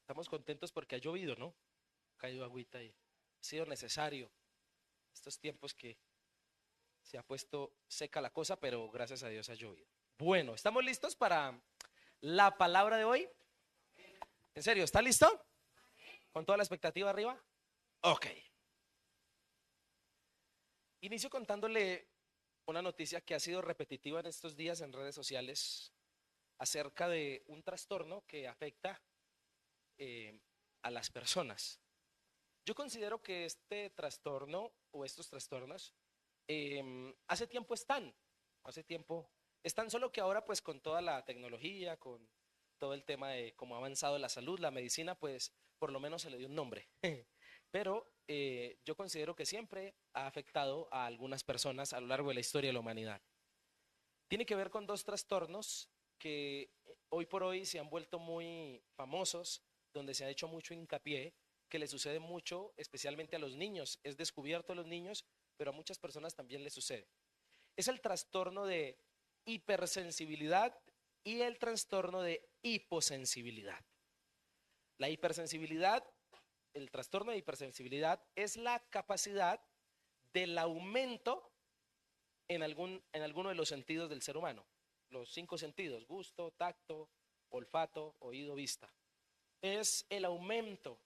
Estamos contentos porque ha llovido, ¿no? Ha caído agüita y ha sido necesario estos tiempos que se ha puesto seca la cosa, pero gracias a Dios ha llovido. Bueno, ¿estamos listos para la palabra de hoy? ¿En serio? ¿Está listo? ¿Con toda la expectativa arriba? Ok. Inicio contándole una noticia que ha sido repetitiva en estos días en redes sociales acerca de un trastorno que afecta eh, a las personas. Yo considero que este trastorno o estos trastornos hace tiempo están, solo que ahora pues con toda la tecnología, con todo el tema de cómo ha avanzado la salud, la medicina, pues por lo menos se le dio un nombre. Pero yo considero que siempre ha afectado a algunas personas a lo largo de la historia de la humanidad. Tiene que ver con dos trastornos que hoy por hoy se han vuelto muy famosos, donde se ha hecho mucho hincapié, que le sucede mucho, especialmente a los niños. Es descubierto a los niños, pero a muchas personas también les sucede. Es el trastorno de hipersensibilidad y el trastorno de hiposensibilidad. La hipersensibilidad, el trastorno de hipersensibilidad es la capacidad del aumento en alguno de los sentidos del ser humano. Los cinco sentidos: gusto, tacto, olfato, oído, vista. Es el aumento,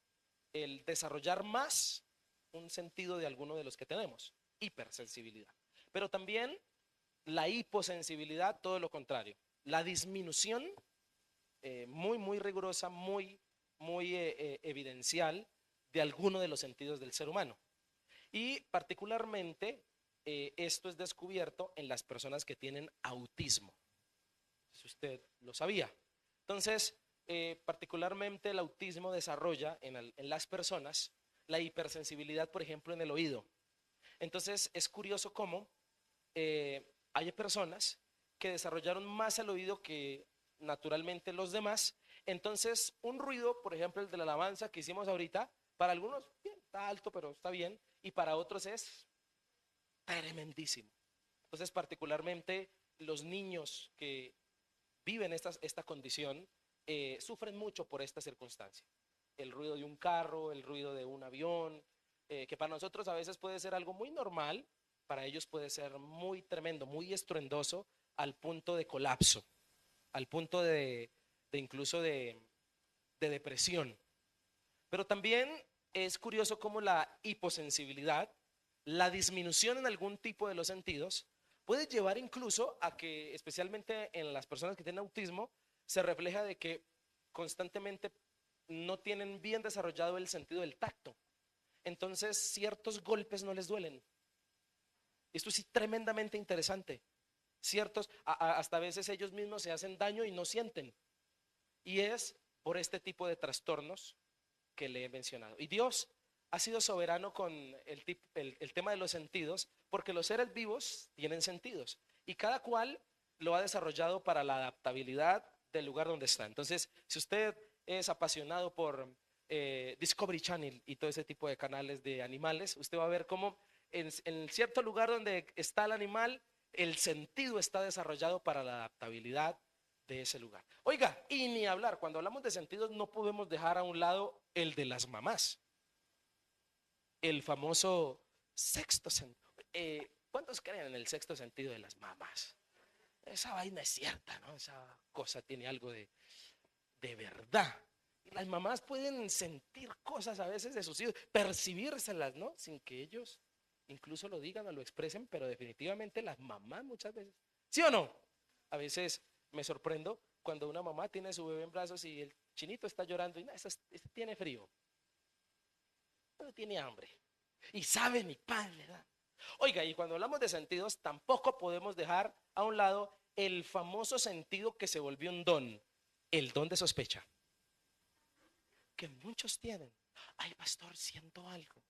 el desarrollar más un sentido de alguno de los que tenemos, hipersensibilidad. Pero también la hiposensibilidad, todo lo contrario, la disminución muy rigurosa, muy evidencial de alguno de los sentidos del ser humano. Y particularmente esto es descubierto en las personas que tienen autismo, si usted lo sabía. Entonces, particularmente el autismo desarrolla en las personas la hipersensibilidad, por ejemplo, en el oído. Entonces, es curioso cómo hay personas que desarrollaron más el oído que naturalmente los demás. Entonces, un ruido, por ejemplo, el de la alabanza que hicimos ahorita, para algunos bien, está alto, pero está bien, y para otros es tremendísimo. Entonces, particularmente los niños que viven esta condición sufren mucho por esta circunstancia. El ruido de un carro, el ruido de un avión, que para nosotros a veces puede ser algo muy normal, para ellos puede ser muy tremendo, muy estruendoso, al punto de colapso, al punto de incluso de depresión. Pero también es curioso cómo la hiposensibilidad, la disminución en algún tipo de los sentidos, puede llevar incluso a que, especialmente en las personas que tienen autismo, se refleja de que constantemente no tienen bien desarrollado el sentido del tacto. Entonces, ciertos golpes no les duelen. Esto es tremendamente interesante. Hasta a veces ellos mismos se hacen daño y no sienten. Y es por este tipo de trastornos que le he mencionado. Y Dios ha sido soberano con el tema de los sentidos, porque los seres vivos tienen sentidos y cada cual lo ha desarrollado para la adaptabilidad del lugar donde está. Entonces, si usted es apasionado por Discovery Channel y todo ese tipo de canales de animales, usted va a ver cómo en cierto lugar donde está el animal, el sentido está desarrollado para la adaptabilidad de ese lugar. Oiga, y ni hablar, cuando hablamos de sentidos no podemos dejar a un lado el de las mamás, el famoso sexto sentido. ¿Cuántos creen en el sexto sentido de las mamás? Esa vaina es cierta, ¿no? Esa cosa tiene algo de verdad. Y las mamás pueden sentir cosas a veces de sus hijos, percibírselas, ¿no? Sin que ellos incluso lo digan o lo expresen, pero definitivamente las mamás muchas veces. ¿Sí o no? A veces me sorprendo cuando una mamá tiene a su bebé en brazos y el chinito está llorando y este tiene frío, no tiene hambre y sabe mi pan le da. Oiga, y cuando hablamos de sentidos, tampoco podemos dejar a un lado el famoso sentido que se volvió un don, el don de sospecha, que muchos tienen. Ay, pastor, siento algo.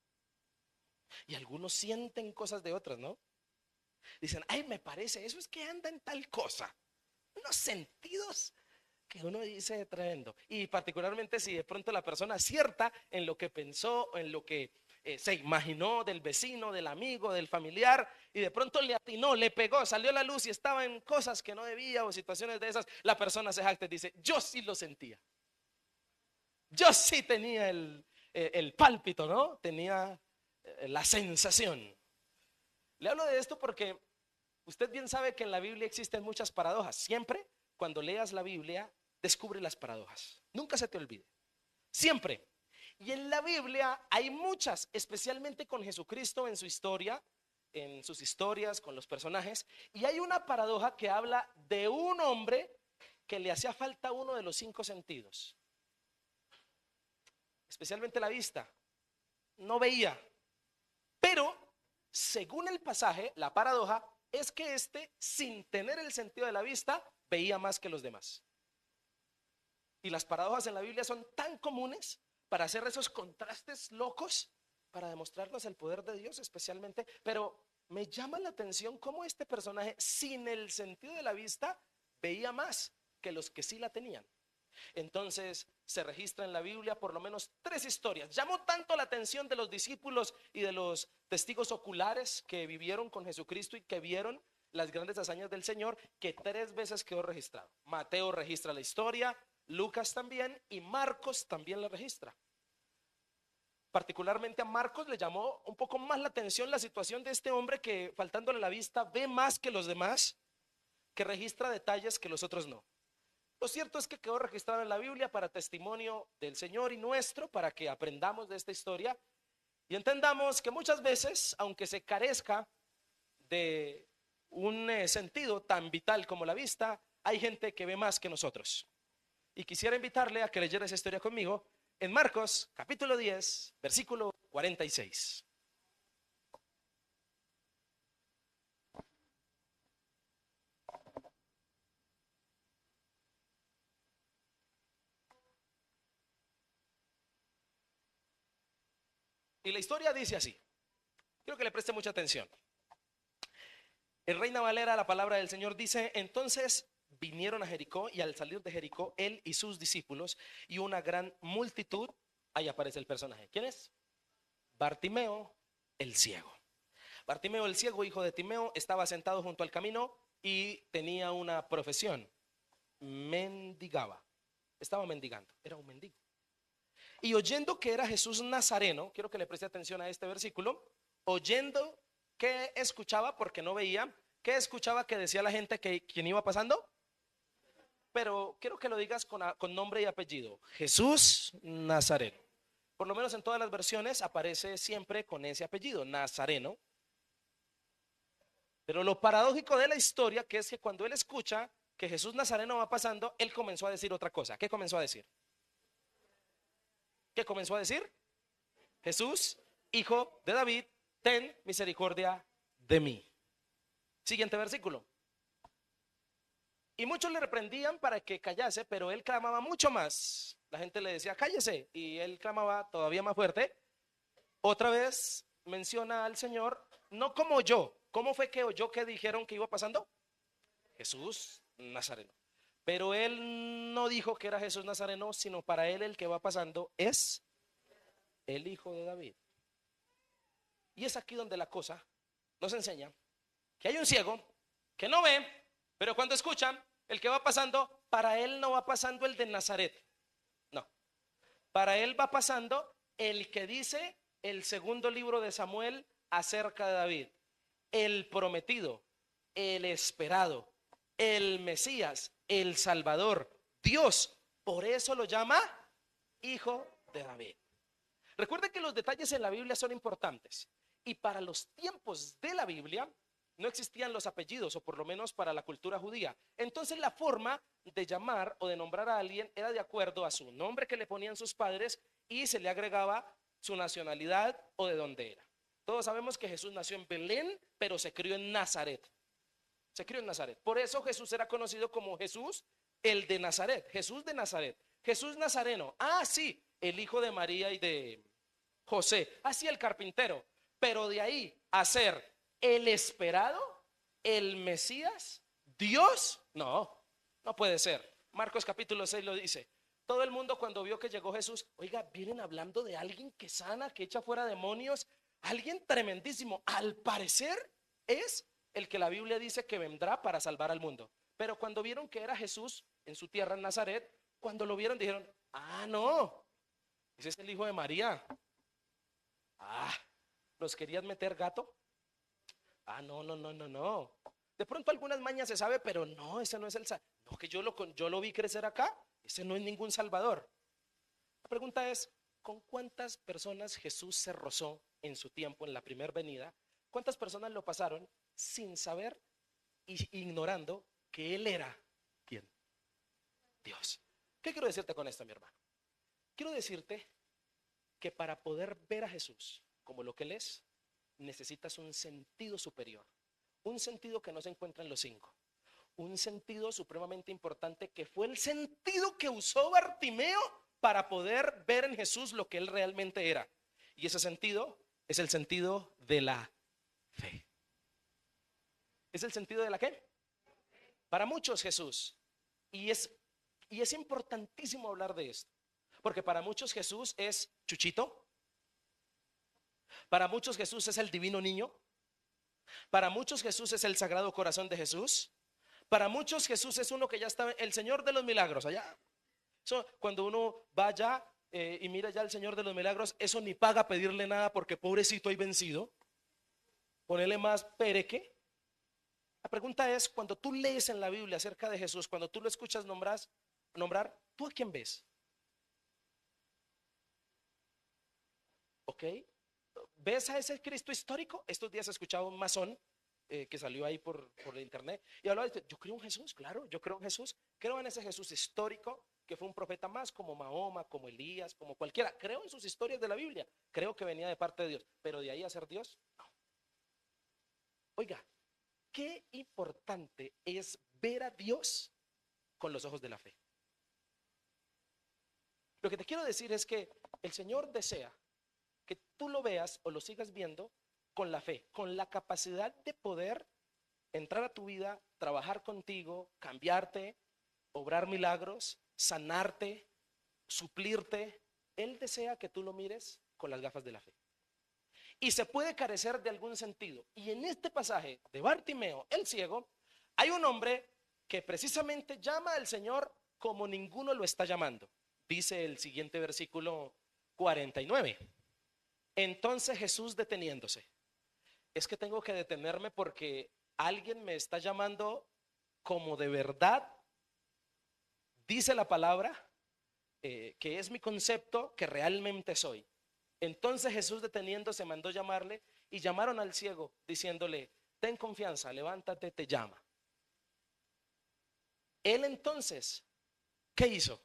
Y algunos sienten cosas de otras, ¿no? Dicen, ay, me parece, eso es que anda en tal cosa. Unos sentidos que uno dice tremendo. Y particularmente si de pronto la persona acierta en lo que pensó, en lo que se imaginó del vecino, del amigo, del familiar, y de pronto le atinó, le pegó, salió a la luz y estaba en cosas que no debía o situaciones de esas, la persona se jacta y dice, yo sí lo sentía. Yo sí tenía el pálpito, ¿no? Tenía la sensación. Le hablo de esto porque usted bien sabe que en la Biblia existen muchas paradojas. Siempre cuando leas la Biblia, descubre las paradojas. Nunca se te olvide. Siempre. Y en la Biblia hay muchas, especialmente con Jesucristo en su historia, en sus historias, con los personajes. Y hay una paradoja que habla de un hombre que le hacía falta uno de los cinco sentidos, especialmente la vista. No veía. Pero, según el pasaje, la paradoja es que este, sin tener el sentido de la vista, veía más que los demás. Y las paradojas en la Biblia son tan comunes para hacer esos contrastes locos, para demostrarnos el poder de Dios especialmente. Pero me llama la atención cómo este personaje, sin el sentido de la vista, veía más que los que sí la tenían. Entonces se registra en la Biblia por lo menos tres historias. Llamó tanto la atención de los discípulos y de los testigos oculares que vivieron con Jesucristo y que vieron las grandes hazañas del Señor, que tres veces quedó registrado. Mateo registra la historia, Lucas también, y Marcos también la registra. Particularmente a Marcos le llamó un poco más la atención la situación de este hombre que, faltándole la vista, ve más que los demás, que registra detalles que los otros no. Lo cierto es que quedó registrado en la Biblia para testimonio del Señor y nuestro, para que aprendamos de esta historia y entendamos que muchas veces, aunque se carezca de un sentido tan vital como la vista, hay gente que ve más que nosotros. Y quisiera invitarle a que leyera esa historia conmigo en Marcos capítulo 10, versículo 46. Y la historia dice así. Quiero que le preste mucha atención. En Reina Valera, la palabra del Señor dice: entonces vinieron a Jericó, y al salir de Jericó, él y sus discípulos y una gran multitud. Ahí aparece el personaje. ¿Quién es? Bartimeo el ciego. Bartimeo el ciego, hijo de Timeo, estaba sentado junto al camino y tenía una profesión. Mendigaba. Estaba mendigando. Era un mendigo. Y oyendo que era Jesús Nazareno, quiero que le preste atención a este versículo. Oyendo que escuchaba, porque no veía, que escuchaba que decía la gente que quien iba pasando. Pero quiero que lo digas con nombre y apellido: Jesús Nazareno. Por lo menos en todas las versiones aparece siempre con ese apellido, Nazareno. Pero lo paradójico de la historia, que es que cuando él escucha que Jesús Nazareno va pasando, él comenzó a decir otra cosa. ¿Qué comenzó a decir? ¿Qué comenzó a decir? Jesús, hijo de David, ten misericordia de mí. Siguiente versículo. Y muchos le reprendían para que callase, pero él clamaba mucho más. La gente le decía: cállese, y él clamaba todavía más fuerte. Otra vez menciona al Señor, no como yo. ¿Cómo fue que oyó que dijeron que iba pasando? Jesús Nazareno. Pero él no dijo que era Jesús Nazareno, sino para él el que va pasando es el hijo de David. Y es aquí donde la cosa nos enseña que hay un ciego que no ve, pero cuando escuchan, el que va pasando, para él no va pasando el de Nazaret. No. Para él va pasando el que dice el segundo libro de Samuel acerca de David: el prometido, el esperado, el Mesías, el Salvador, Dios. Por eso lo llama hijo de David. Recuerde que los detalles en la Biblia son importantes. Y para los tiempos de la Biblia no existían los apellidos, o por lo menos para la cultura judía. Entonces la forma de llamar o de nombrar a alguien era de acuerdo a su nombre que le ponían sus padres, y se le agregaba su nacionalidad o de dónde era. Todos sabemos que Jesús nació en Belén, pero se crió en Nazaret. Se crió en Nazaret. Por eso Jesús era conocido como Jesús, el de Nazaret. Jesús de Nazaret. Jesús Nazareno. Ah, sí, el hijo de María y de José. Así, el carpintero. Pero de ahí a ser el esperado, el Mesías, Dios, no, no puede ser. Marcos capítulo 6 lo dice. Todo el mundo, cuando vio que llegó Jesús, oiga, vienen hablando de alguien que sana, que echa fuera demonios, alguien tremendísimo. Al parecer es el que la Biblia dice que vendrá para salvar al mundo. Pero cuando vieron que era Jesús en su tierra, en Nazaret, cuando lo vieron dijeron: ah, no, ese es el hijo de María. Ah, ¿los querías meter gato? Ah, no, no, no, no, no. De pronto algunas mañas se sabe, pero no, ese no es no, que yo lo vi crecer acá, ese no es ningún salvador. La pregunta es, ¿con cuántas personas Jesús se rozó en su tiempo, en la primera venida? ¿Cuántas personas lo pasaron sin saber y ignorando que Él era ¿quién? Dios. ¿Qué quiero decirte con esto, mi hermano? Quiero decirte que para poder ver a Jesús como lo que Él es, necesitas un sentido superior, un sentido que no se encuentra en los cinco, un sentido supremamente importante que fue el sentido que usó Bartimeo para poder ver en Jesús lo que Él realmente era. Y ese sentido es el sentido de la fe. ¿Es el sentido de la qué? Para muchos Jesús. Y es, y es importantísimo hablar de esto. Porque para muchos Jesús es Chuchito. Para muchos Jesús es el divino niño. Para muchos Jesús es el sagrado corazón de Jesús. Para muchos Jesús es uno que ya está, el Señor de los milagros allá. Cuando uno vaya y mira ya al Señor de los milagros, eso ni paga pedirle nada porque pobrecito hay vencido. Ponele más pereque. La pregunta es, cuando tú lees en la Biblia acerca de Jesús, cuando tú lo escuchas nombrar, ¿tú a quién ves? ¿Ok? ¿Ves a ese Cristo histórico? Estos días he escuchado un masón que salió ahí por internet y hablaba de, yo creo en Jesús, claro, yo creo en Jesús, creo en ese Jesús histórico que fue un profeta más como Mahoma, como Elías, como cualquiera, creo en sus historias de la Biblia, creo que venía de parte de Dios, pero de ahí a ser Dios, no. Oiga, qué importante es ver a Dios con los ojos de la fe. Lo que te quiero decir es que el Señor desea que tú lo veas o lo sigas viendo con la fe, con la capacidad de poder entrar a tu vida, trabajar contigo, cambiarte, obrar milagros, sanarte, suplirte. Él desea que tú lo mires con las gafas de la fe. Y se puede carecer de algún sentido. Y en este pasaje de Bartimeo, el ciego, hay un hombre que precisamente llama al Señor como ninguno lo está llamando. Dice el siguiente versículo 49. Entonces Jesús deteniéndose. Es que tengo que detenerme porque alguien me está llamando como de verdad dice la palabra, que es mi concepto, que realmente soy. Entonces Jesús deteniéndose mandó llamarle y llamaron al ciego diciéndole, ten confianza, levántate, te llama. Él entonces, ¿qué hizo?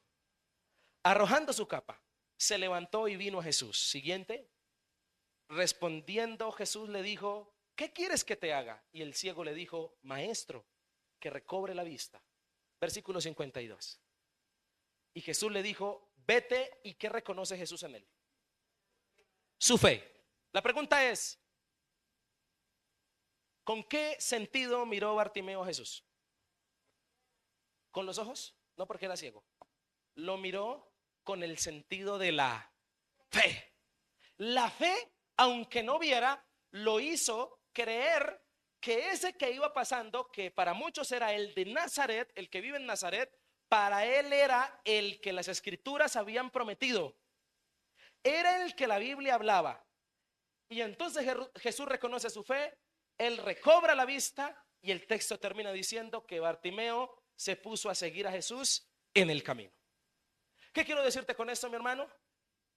Arrojando su capa, se levantó y vino a Jesús. Siguiente. Respondiendo Jesús le dijo, ¿qué quieres que te haga? Y el ciego le dijo, maestro, que recobre la vista. Versículo 52. Y Jesús le dijo, vete. ¿Y qué reconoce Jesús en él? Su fe. La pregunta es, ¿con qué sentido miró Bartimeo a Jesús? ¿Con los ojos? No, porque era ciego. Lo miró con el sentido de la fe. La fe, aunque no viera, lo hizo creer que ese que iba pasando, que para muchos era el de Nazaret, el que vive en Nazaret, para él era el que las escrituras habían prometido. Era el que la Biblia hablaba. Y entonces Jesús reconoce su fe, él recobra la vista y el texto termina diciendo que Bartimeo se puso a seguir a Jesús en el camino. ¿Qué quiero decirte con esto, mi hermano?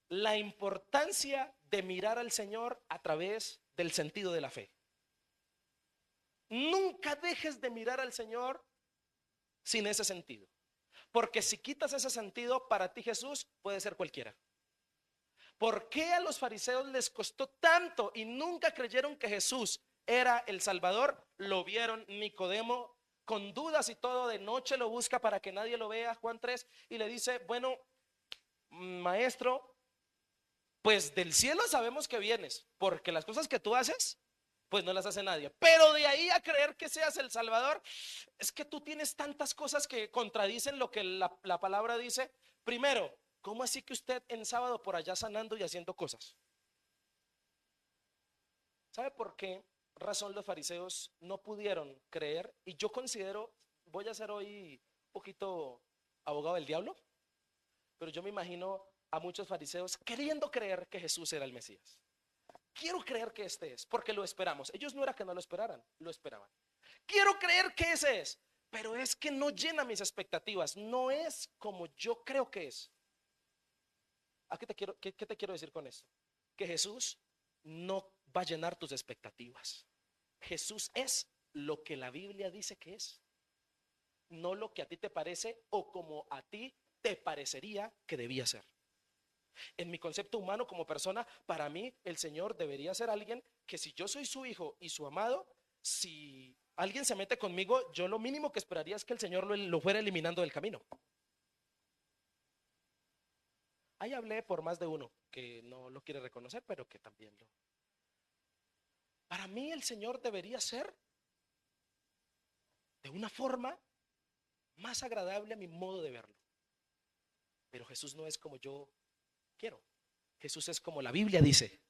La importancia de mirar al Señor a través del sentido de la fe. Nunca dejes de mirar al Señor sin ese sentido. Porque si quitas ese sentido, para ti Jesús puede ser cualquiera. ¿Por qué a los fariseos les costó tanto y nunca creyeron que Jesús era el Salvador? Lo vieron. Nicodemo con dudas y todo, de noche lo busca para que nadie lo vea, Juan 3, y le dice, bueno, maestro, pues del cielo sabemos que vienes, porque las cosas que tú haces, pues no las hace nadie. Pero de ahí a creer que seas el Salvador, es que tú tienes tantas cosas que contradicen lo que la palabra dice. Primero, ¿cómo así que usted en sábado por allá sanando y haciendo cosas? ¿Sabe por qué razón los fariseos no pudieron creer? Y yo considero, voy a ser hoy un poquito abogado del diablo, pero yo me imagino a muchos fariseos queriendo creer que Jesús era el Mesías. Quiero creer que este es, porque lo esperamos. Ellos no era que no lo esperaran, lo esperaban. Quiero creer que ese es, pero es que no llena mis expectativas, no es como yo creo que es. ¿A qué te quiero decir con esto? Que Jesús no va a llenar tus expectativas. Jesús es lo que la Biblia dice que es, no lo que a ti te parece o como a ti te parecería que debía ser. En mi concepto humano como persona, para mí el Señor debería ser alguien que, si yo soy su hijo y su amado, si alguien se mete conmigo, yo lo mínimo que esperaría es que el Señor lo fuera eliminando del camino. Ahí hablé por más de uno que no lo quiere reconocer, pero que también lo... Para mí el Señor debería ser de una forma más agradable a mi modo de verlo. Pero Jesús no es como yo quiero. Jesús es como la Biblia dice.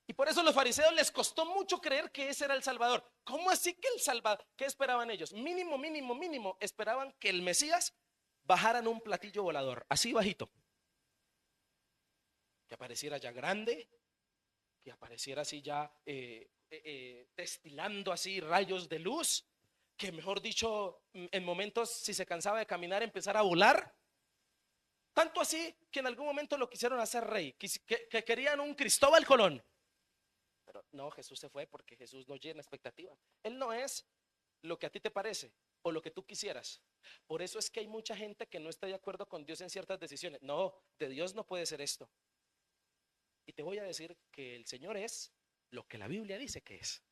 Y por eso a los fariseos les costó mucho creer que ese era el Salvador. ¿Cómo así que el Salvador? ¿Qué esperaban ellos? Mínimo, esperaban que el Mesías bajara en un platillo volador, así bajito. Que apareciera ya grande, que apareciera así ya destilando así rayos de luz, que mejor dicho, en momentos, si se cansaba de caminar, empezara a volar. Tanto así que en algún momento lo quisieron hacer rey, que querían un Cristóbal Colón. Pero no, Jesús se fue porque Jesús no llena expectativas. Él no es lo que a ti te parece o lo que tú quisieras. Por eso es que hay mucha gente que no está de acuerdo con Dios en ciertas decisiones. No, de Dios no puede ser esto. Y te voy a decir que el Señor es lo que la Biblia dice que es.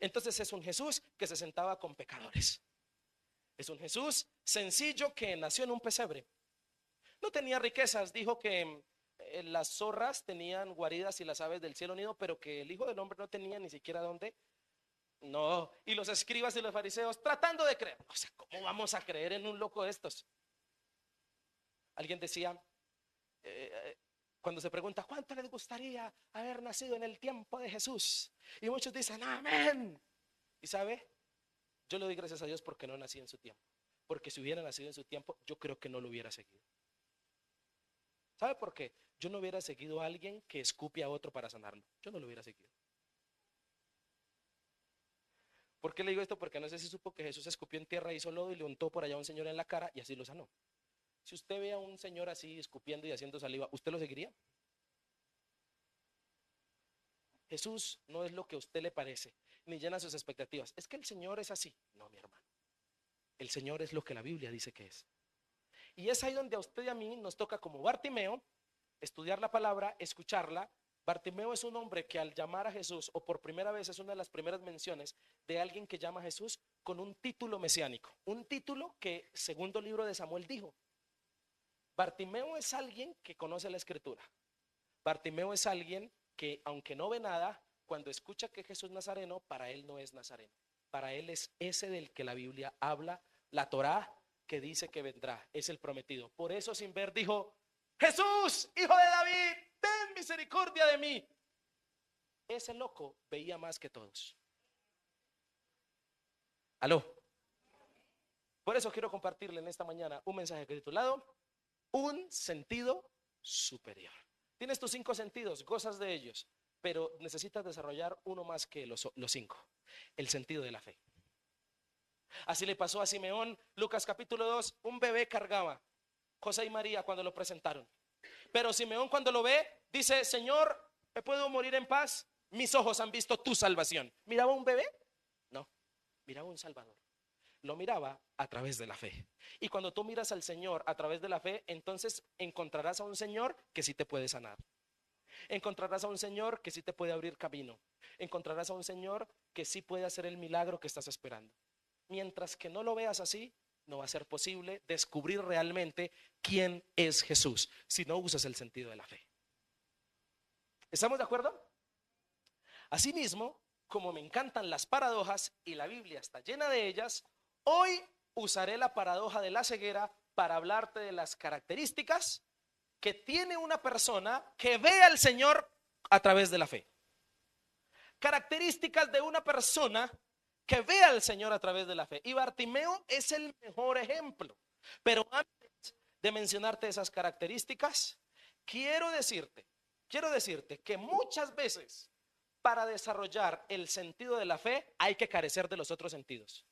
Entonces es un Jesús que se sentaba con pecadores. Es un Jesús sencillo que nació en un pesebre. No tenía riquezas, dijo que las zorras tenían guaridas y las aves del cielo nido, pero que el Hijo del Hombre no tenía ni siquiera dónde. No, y los escribas y los fariseos tratando de creer. O sea, ¿cómo vamos a creer en un loco de estos? Alguien decía, cuando se pregunta, ¿cuánto les gustaría haber nacido en el tiempo de Jesús? Y muchos dicen, amén. ¿Y sabe? Yo le doy gracias a Dios porque no nací en su tiempo. Porque si hubiera nacido en su tiempo, yo creo que no lo hubiera seguido. ¿Sabe por qué? Yo no hubiera seguido a alguien que escupe a otro para sanarlo. Yo no lo hubiera seguido. ¿Por qué le digo esto? Porque no sé si supo que Jesús escupió en tierra, hizo lodo y le untó por allá a un señor en la cara y así lo sanó. Si usted ve a un señor así escupiendo y haciendo saliva, ¿usted lo seguiría? Jesús no es lo que a usted le parece, ni llena sus expectativas. Es que el Señor es así. No, mi hermano. El Señor es lo que la Biblia dice que es. Y es ahí donde a usted y a mí nos toca, como Bartimeo, estudiar la palabra, escucharla. Bartimeo es un hombre que, al llamar a Jesús, o por primera vez, es una de las primeras menciones de alguien que llama a Jesús con un título mesiánico, un título que segundo libro de Samuel dijo. Bartimeo es alguien que conoce la escritura. Bartimeo es alguien que, aunque no ve nada, cuando escucha que Jesús es nazareno, para él no es nazareno. Para él es ese del que la Biblia habla, la Torá, que dice que vendrá, es el prometido. Por eso, sin ver, dijo: Jesús, hijo de David, ten misericordia de mí. Ese loco veía más que todos. Aló. Por eso quiero compartirle en esta mañana un mensaje que he titulado Un sentido superior. Tienes tus 5 sentidos, gozas de ellos, pero necesitas desarrollar uno más que los 5, el sentido de la fe. Así le pasó a Simeón. Lucas capítulo 2, un bebé cargaba José y María cuando lo presentaron. Pero Simeón, cuando lo ve, dice: Señor, ¿me puedo morir en paz? Mis ojos han visto tu salvación. ¿Miraba un bebé? No, miraba un Salvador. Lo miraba a través de la fe. Y cuando tú miras al Señor a través de la fe, entonces encontrarás a un Señor que sí te puede sanar. Encontrarás a un Señor que sí te puede abrir camino. Encontrarás a un Señor que sí puede hacer el milagro que estás esperando. Mientras que no lo veas así, no va a ser posible descubrir realmente quién es Jesús si no usas el sentido de la fe. ¿Estamos de acuerdo? Asimismo, como me encantan las paradojas y la Biblia está llena de ellas, hoy usaré la paradoja de la ceguera para hablarte de las características que tiene una persona que ve al Señor a través de la fe. Características de una persona que ve al Señor a través de la fe. Y Bartimeo es el mejor ejemplo. Pero antes de mencionarte esas características, quiero decirte, que muchas veces para desarrollar el sentido de la fe hay que carecer de los otros sentidos.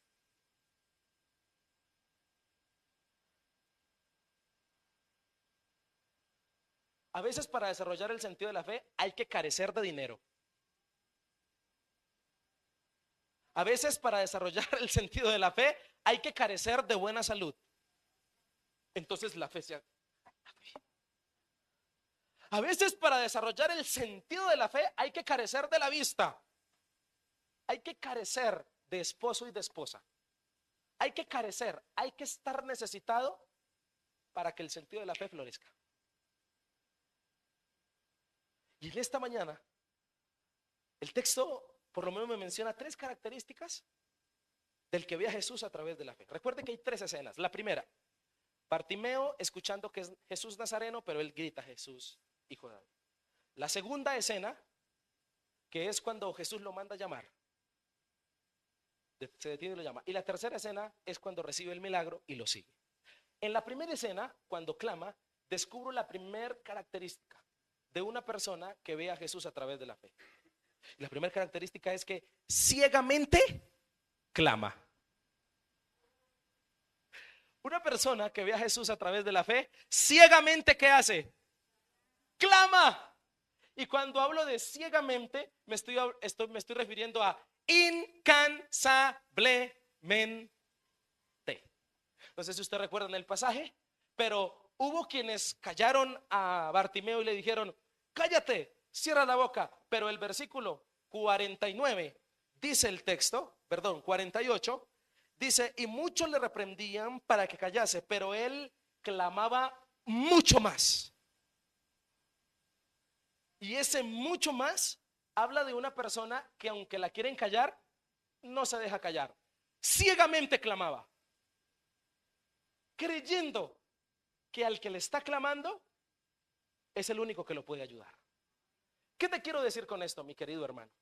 A veces para desarrollar el sentido de la fe hay que carecer de dinero. A veces para desarrollar el sentido de la fe hay que carecer de buena salud. Entonces la fe se... A veces para desarrollar el sentido de la fe hay que carecer de la vista. Hay que carecer de esposo y de esposa. Hay que carecer, hay que estar necesitado para que el sentido de la fe florezca. Y en esta mañana, el texto por lo menos me menciona 3 características del que ve a Jesús a través de la fe. Recuerde que hay 3 escenas. La primera, Bartimeo escuchando que es Jesús Nazareno, pero él grita: Jesús, hijo de David. La segunda escena, que es cuando Jesús lo manda a llamar, se detiene y lo llama. Y la tercera escena es cuando recibe el milagro y lo sigue. En la primera escena, cuando clama, descubro la primera característica de una persona que ve a Jesús a través de la fe. La primera característica es que ciegamente clama. Una persona que ve a Jesús a través de la fe, ciegamente, ¿qué hace? Clama. Y cuando hablo de ciegamente, me estoy refiriendo a incansablemente. No sé si usted recuerda en el pasaje, pero hubo quienes callaron a Bartimeo y le dijeron: cállate, cierra la boca. Pero el versículo 49 dice el texto, perdón, 48, dice: y muchos le reprendían para que callase, pero él clamaba mucho más. Y ese mucho más habla de una persona que, aunque la quieren callar, no se deja callar. Ciegamente clamaba, creyendo que al que le está clamando es el único que lo puede ayudar. ¿Qué te quiero decir con esto, mi querido hermano?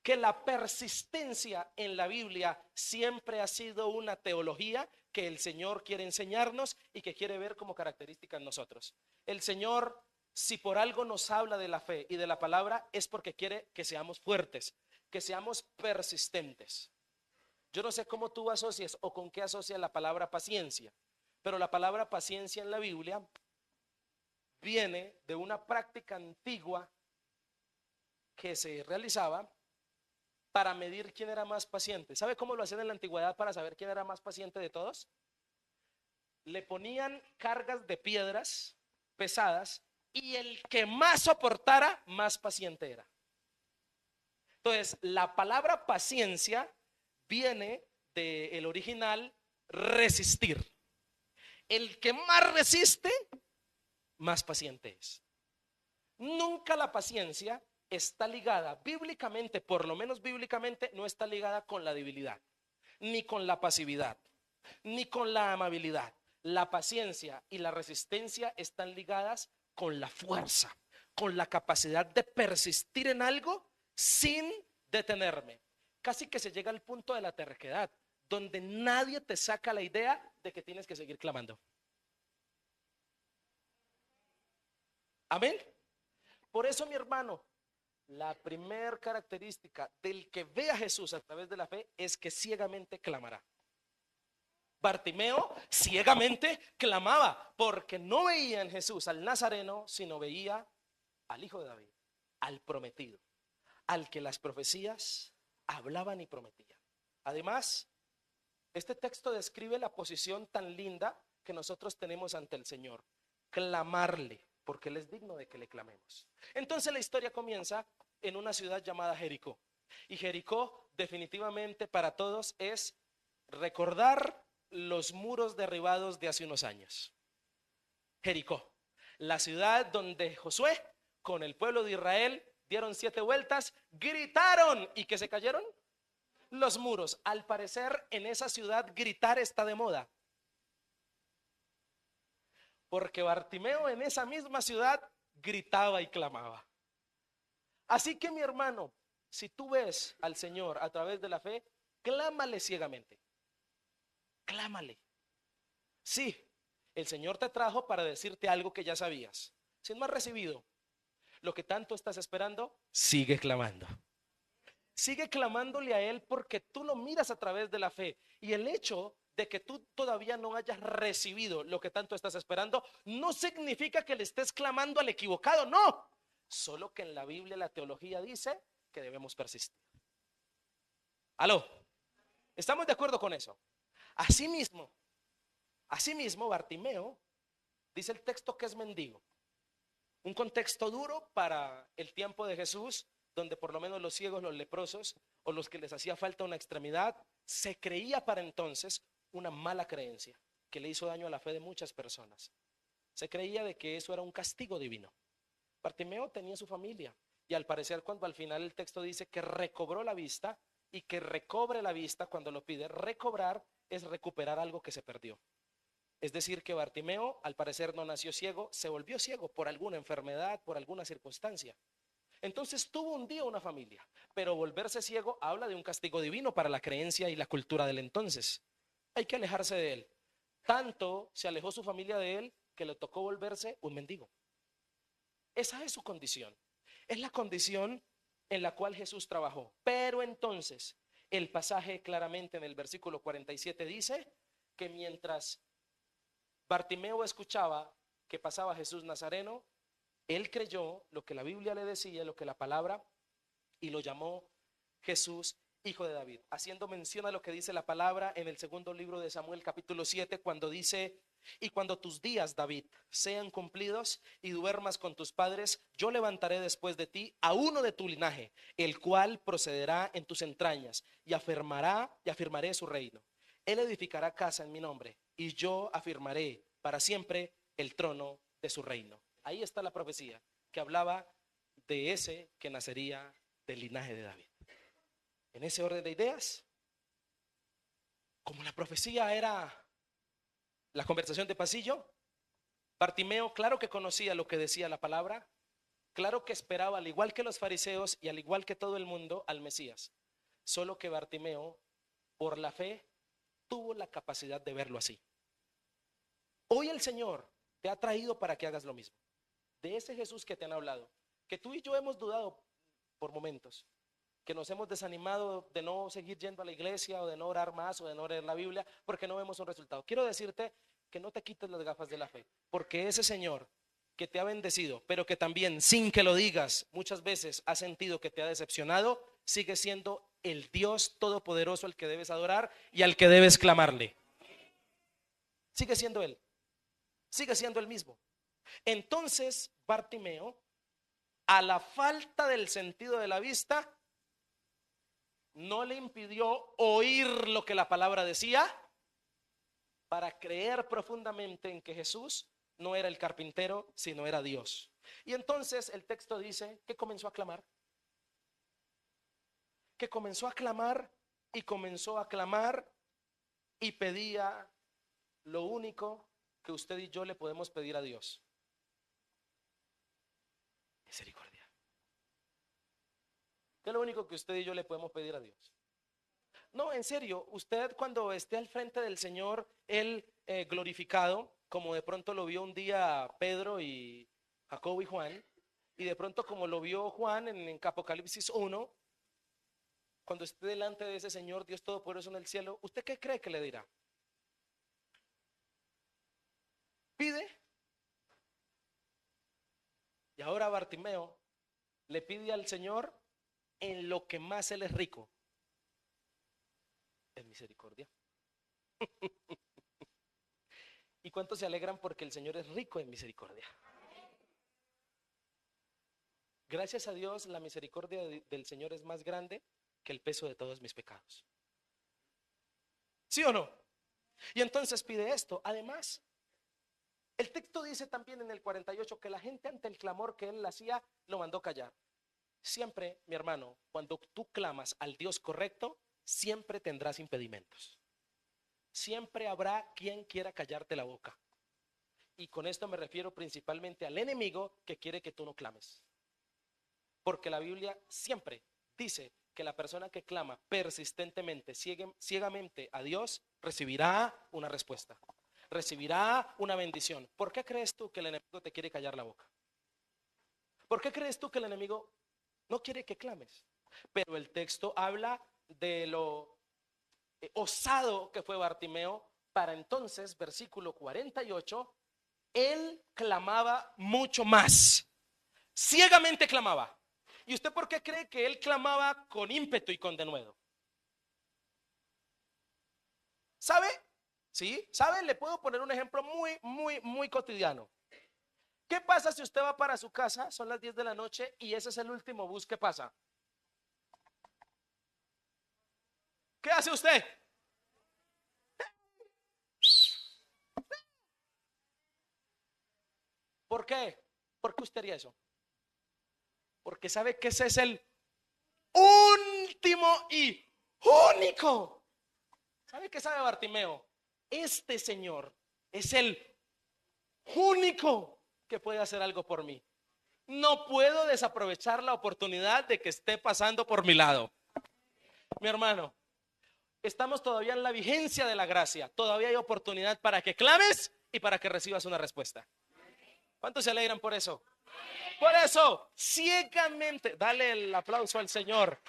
Que la persistencia en la Biblia siempre ha sido una teología que el Señor quiere enseñarnos y que quiere ver como característica en nosotros. El Señor, si por algo nos habla de la fe y de la palabra, es porque quiere que seamos fuertes, que seamos persistentes. Yo no sé cómo tú asocias o con qué asocias la palabra paciencia, pero la palabra paciencia en la Biblia viene de una práctica antigua que se realizaba para medir quién era más paciente. ¿Sabe cómo lo hacían en la antigüedad para saber quién era más paciente de todos? Le ponían cargas de piedras pesadas y el que más soportara, más paciente era. Entonces, la palabra paciencia viene del original resistir. El que más resiste, más paciente es. Nunca la paciencia está ligada bíblicamente, por lo menos bíblicamente, no está ligada con la debilidad, ni con la pasividad, ni con la amabilidad. La paciencia y la resistencia están ligadas con la fuerza, con la capacidad de persistir en algo sin detenerme. Casi que se llega al punto de la terquedad, donde nadie te saca la idea de que tienes que seguir clamando. Amén. Por eso, mi hermano, la primera característica del que ve a Jesús a través de la fe es que ciegamente clamará. Bartimeo ciegamente clamaba porque no veía en Jesús al Nazareno, sino veía al Hijo de David, al prometido, al que las profecías hablaban y prometían. Además, este texto describe la posición tan linda que nosotros tenemos ante el Señor: clamarle, porque Él es digno de que le clamemos. Entonces la historia comienza en una ciudad llamada Jericó. Y Jericó definitivamente para todos es recordar los muros derribados de hace unos años. Jericó, la ciudad donde Josué con el pueblo de Israel dieron 7 vueltas, gritaron y que se cayeron los muros. Al parecer en esa ciudad gritar está de moda, porque Bartimeo en esa misma ciudad gritaba y clamaba. Así que, mi hermano, si tú ves al Señor a través de la fe, clámale ciegamente. Clámale. Sí, El Señor te trajo para decirte algo que ya sabías. Si no has recibido lo que tanto estás esperando, sigue clamando. Sigue clamándole a Él porque tú lo miras a través de la fe. Y el hecho de que tú todavía no hayas recibido lo que tanto estás esperando, no significa que le estés clamando al equivocado, no. Solo que en la Biblia la teología dice que debemos persistir. ¿Aló? ¿Estamos de acuerdo con eso? Asimismo, asimismo, Bartimeo dice el texto que es mendigo. Un contexto duro para el tiempo de Jesús, donde por lo menos los ciegos, los leprosos o los que les hacía falta una extremidad, se creía para entonces una mala creencia que le hizo daño a la fe de muchas personas. Se creía de que eso era un castigo divino. Bartimeo tenía su familia y al parecer cuando al final el texto dice que recobró la vista y que recobre la vista cuando lo pide, recobrar es recuperar algo que se perdió. Es decir, que Bartimeo al parecer no nació ciego, se volvió ciego por alguna enfermedad, por alguna circunstancia. Entonces tuvo un día una familia, pero volverse ciego habla de un castigo divino para la creencia y la cultura del entonces. Hay que alejarse de él. Tanto se alejó su familia de él que le tocó volverse un mendigo. Esa es su condición. Es la condición en la cual Jesús trabajó. Pero entonces, el pasaje claramente en el versículo 47 dice que mientras Bartimeo escuchaba que pasaba Jesús Nazareno, él creyó lo que la Biblia le decía, lo que la palabra, y lo llamó Jesús, hijo de David, haciendo mención a lo que dice la palabra en el segundo libro de Samuel capítulo 7, cuando dice: y cuando tus días, David, sean cumplidos y duermas con tus padres, yo levantaré después de ti a uno de tu linaje, el cual procederá en tus entrañas y afirmaré su reino. Él edificará casa en mi nombre y yo afirmaré para siempre el trono de su reino. Ahí está la profecía que hablaba de ese que nacería del linaje de David. En ese orden de ideas, como la profecía era la conversación de pasillo, Bartimeo claro que conocía lo que decía la palabra, claro que esperaba, al igual que los fariseos y al igual que todo el mundo, al Mesías. Solo que Bartimeo, por la fe, tuvo la capacidad de verlo así. Hoy el Señor te ha traído para que hagas lo mismo. De ese Jesús que te han hablado, que tú y yo hemos dudado por momentos, que nos hemos desanimado de no seguir yendo a la iglesia o de no orar más o de no leer la Biblia porque no vemos un resultado. Quiero decirte que no te quites las gafas de la fe, porque ese Señor que te ha bendecido, pero que también sin que lo digas muchas veces has sentido que te ha decepcionado, sigue siendo el Dios todopoderoso al que debes adorar y al que debes clamarle. Sigue siendo Él, sigue siendo el mismo. Entonces Bartimeo, a la falta del sentido de la vista, no le impidió oír lo que la palabra decía para creer profundamente en que Jesús no era el carpintero, sino era Dios. Y entonces el texto dice que comenzó a clamar, que comenzó a clamar y comenzó a clamar y pedía lo único que usted y yo le podemos pedir a Dios: misericordia. ¿Qué es lo único que usted y yo le podemos pedir a Dios? No, en serio, usted cuando esté al frente del Señor, Él glorificado, como de pronto lo vio un día Pedro y Jacobo y Juan, y de pronto como lo vio Juan en Apocalipsis 1, cuando esté delante de ese Señor, Dios Todopoderoso en el cielo, ¿usted qué cree que le dirá? Pide. Y ahora Bartimeo le pide al Señor en lo que más Él es rico, en misericordia. ¿Y cuántos se alegran porque el Señor es rico en misericordia? Gracias a Dios, la misericordia del Señor es más grande que el peso de todos mis pecados. ¿Sí o no? Y entonces pide esto. Además, el texto dice también en el 48 que la gente, ante el clamor que él hacía, lo mandó callar. Siempre, mi hermano, cuando tú clamas al Dios correcto, siempre tendrás impedimentos. Siempre habrá quien quiera callarte la boca. Y con esto me refiero principalmente al enemigo que quiere que tú no clames. Porque la Biblia siempre dice que la persona que clama persistentemente, ciegamente a Dios, recibirá una respuesta. recibirá una bendición. ¿Por qué crees tú que el enemigo te quiere callar la boca? ¿Por qué crees tú que el enemigo no quiere que clames? Pero el texto habla de lo osado que fue Bartimeo. Para entonces, versículo 48, él clamaba mucho más. Ciegamente clamaba. ¿Y usted por qué cree que él clamaba con ímpetu y con denuedo? ¿Sabe? ¿Sí? ¿Sabe? Le puedo poner un ejemplo muy cotidiano. ¿Qué pasa si usted va para su casa? Son las 10 de la noche y ese es el último bus que pasa. ¿Qué hace usted? ¿Por qué? ¿Por qué usted haría eso? Porque sabe que ese es el último y único. ¿Sabe qué sabe Bartimeo? Este señor es el único que puede hacer algo por mí. No puedo desaprovechar la oportunidad de que esté pasando por mi lado. Mi hermano, estamos todavía en la vigencia de la gracia. Todavía hay oportunidad para que clames y para que recibas una respuesta. ¿Cuántos se alegran por eso? Por eso, ciegamente, dale el aplauso al Señor.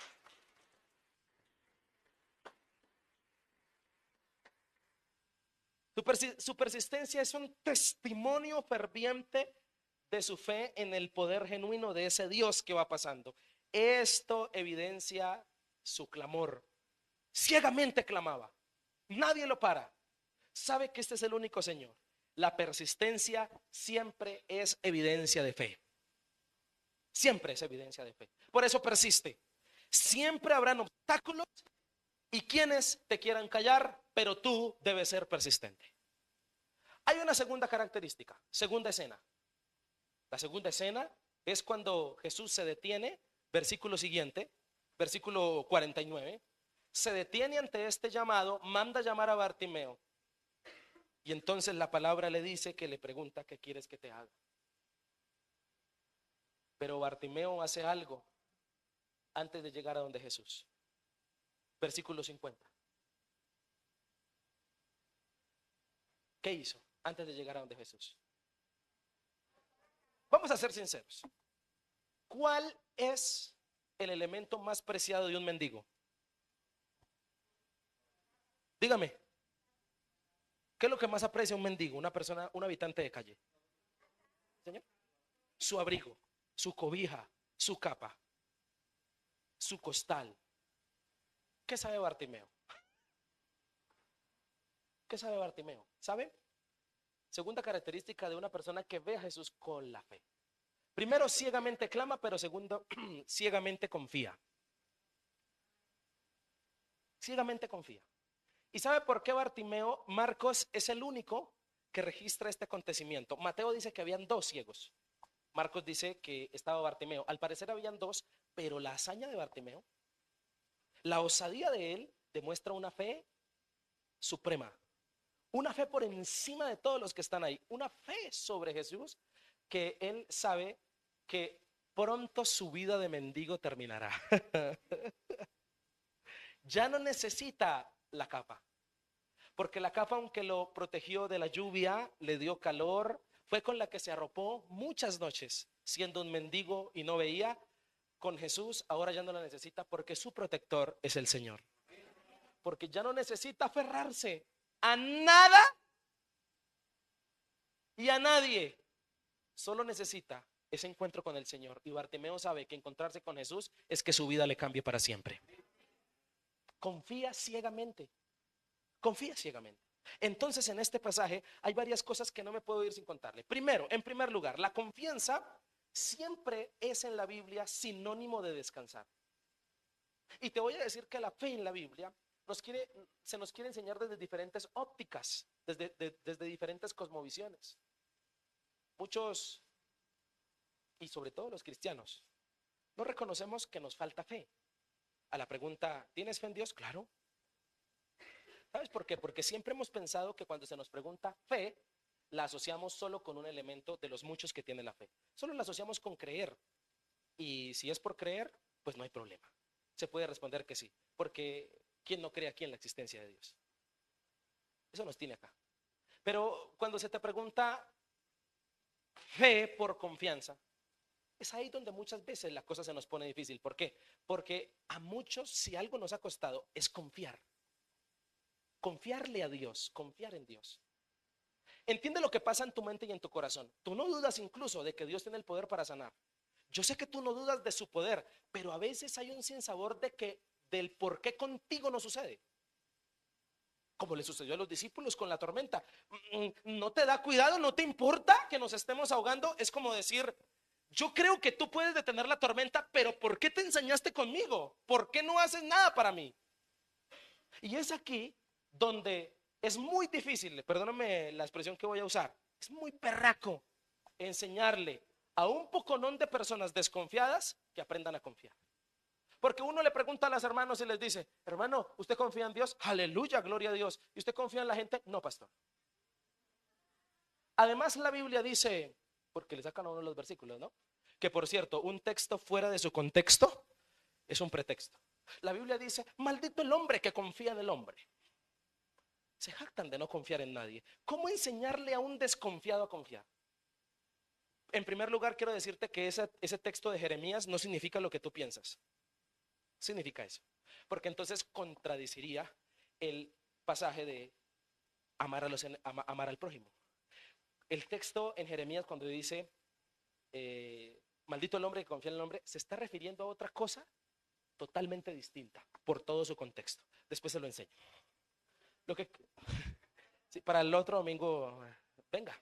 Su persistencia es un testimonio ferviente de su fe en el poder genuino de ese Dios que va pasando. Esto evidencia su clamor. Ciegamente clamaba. Nadie lo para. Sabe que este es el único Señor. La persistencia siempre es evidencia de fe. Siempre es evidencia de fe. Por eso persiste. Siempre habrán obstáculos y quienes te quieran callar, pero tú debes ser persistente. Hay una segunda característica, segunda escena. La segunda escena es cuando Jesús se detiene, versículo siguiente, versículo 49, se detiene ante este llamado, manda llamar a Bartimeo. Y entonces la palabra le dice que le pregunta, ¿qué quieres que te haga? Pero Bartimeo hace algo antes de llegar a donde Jesús. Versículo 50. ¿Qué hizo antes de llegar a donde Jesús? Vamos a ser sinceros. ¿Cuál es el elemento más preciado de un mendigo? Dígame, ¿qué es lo que más aprecia un mendigo, una persona, un habitante de calle? Señor, su abrigo, su cobija, su capa, su costal. ¿Qué sabe Bartimeo? ¿Qué sabe Bartimeo? ¿Sabe? Segunda característica de una persona que ve a Jesús con la fe. Primero, ciegamente clama, pero segundo, ciegamente confía. Ciegamente confía. ¿Y sabe por qué Bartimeo? Marcos es el único que registra este acontecimiento. Mateo dice que habían dos ciegos. Marcos dice que estaba Bartimeo. Al parecer habían dos, pero la hazaña de Bartimeo, la osadía de él, demuestra una fe suprema. Una fe por encima de todos los que están ahí. Una fe sobre Jesús que él sabe que pronto su vida de mendigo terminará. Ya no necesita la capa, porque la capa, aunque lo protegió de la lluvia, le dio calor, fue con la que se arropó muchas noches, siendo un mendigo y no veía. Con Jesús ahora ya no la necesita porque su protector es el Señor. Porque ya no necesita aferrarse a nada y a nadie. Solo necesita ese encuentro con el Señor. Y Bartimeo sabe que encontrarse con Jesús es que su vida le cambie para siempre. Confía ciegamente. Confía ciegamente. Entonces en este pasaje hay varias cosas que no me puedo ir sin contarle. Primero, en primer lugar, la confianza siempre es en la Biblia sinónimo de descansar. Y te voy a decir que la fe en la Biblia se nos quiere enseñar desde diferentes ópticas, desde diferentes cosmovisiones. Muchos, y sobre todo los cristianos, no reconocemos que nos falta fe. A la pregunta, ¿tienes fe en Dios? Claro. ¿Sabes por qué? Porque siempre hemos pensado que cuando se nos pregunta fe, la asociamos solo con un elemento de los muchos que tiene la fe. Solo la asociamos con creer. Y si es por creer, pues no hay problema. Se puede responder que sí. Porque ¿quién no cree aquí en la existencia de Dios? Eso nos tiene acá. Pero cuando se te pregunta fe por confianza, es ahí donde muchas veces la cosa se nos pone difícil. ¿Por qué? Porque a muchos, si algo nos ha costado, es confiar. Confiarle a Dios, confiar en Dios. Entiende lo que pasa en tu mente y en tu corazón. Tú no dudas incluso de que Dios tiene el poder para sanar. Yo sé que tú no dudas de su poder, pero a veces hay un sinsabor de que del por qué contigo no sucede. Como le sucedió a los discípulos con la tormenta. No te da cuidado, no te importa que nos estemos ahogando. Es como decir, yo creo que tú puedes detener la tormenta, pero ¿por qué te ensañaste conmigo? ¿Por qué no haces nada para mí? Y es aquí donde es muy difícil, perdóname la expresión que voy a usar, es muy perraco enseñarle a un poconón de personas desconfiadas que aprendan a confiar. Porque uno le pregunta a los hermanos y les dice, hermano, ¿usted confía en Dios? Aleluya, gloria a Dios. ¿Y usted confía en la gente? No, pastor. Además, la Biblia dice, porque le sacan a uno los versículos, ¿no? Que por cierto, un texto fuera de su contexto es un pretexto. La Biblia dice, maldito el hombre que confía en el hombre. Se jactan de no confiar en nadie. ¿Cómo enseñarle a un desconfiado a confiar? En primer lugar, quiero decirte que ese texto de Jeremías no significa lo que tú piensas. Significa eso. Porque entonces contradeciría el pasaje de amar al prójimo. El texto en Jeremías cuando dice, maldito el hombre que confía en el hombre, se está refiriendo a otra cosa totalmente distinta por todo su contexto. Después se lo enseño. Lo que sí, para el otro domingo, venga.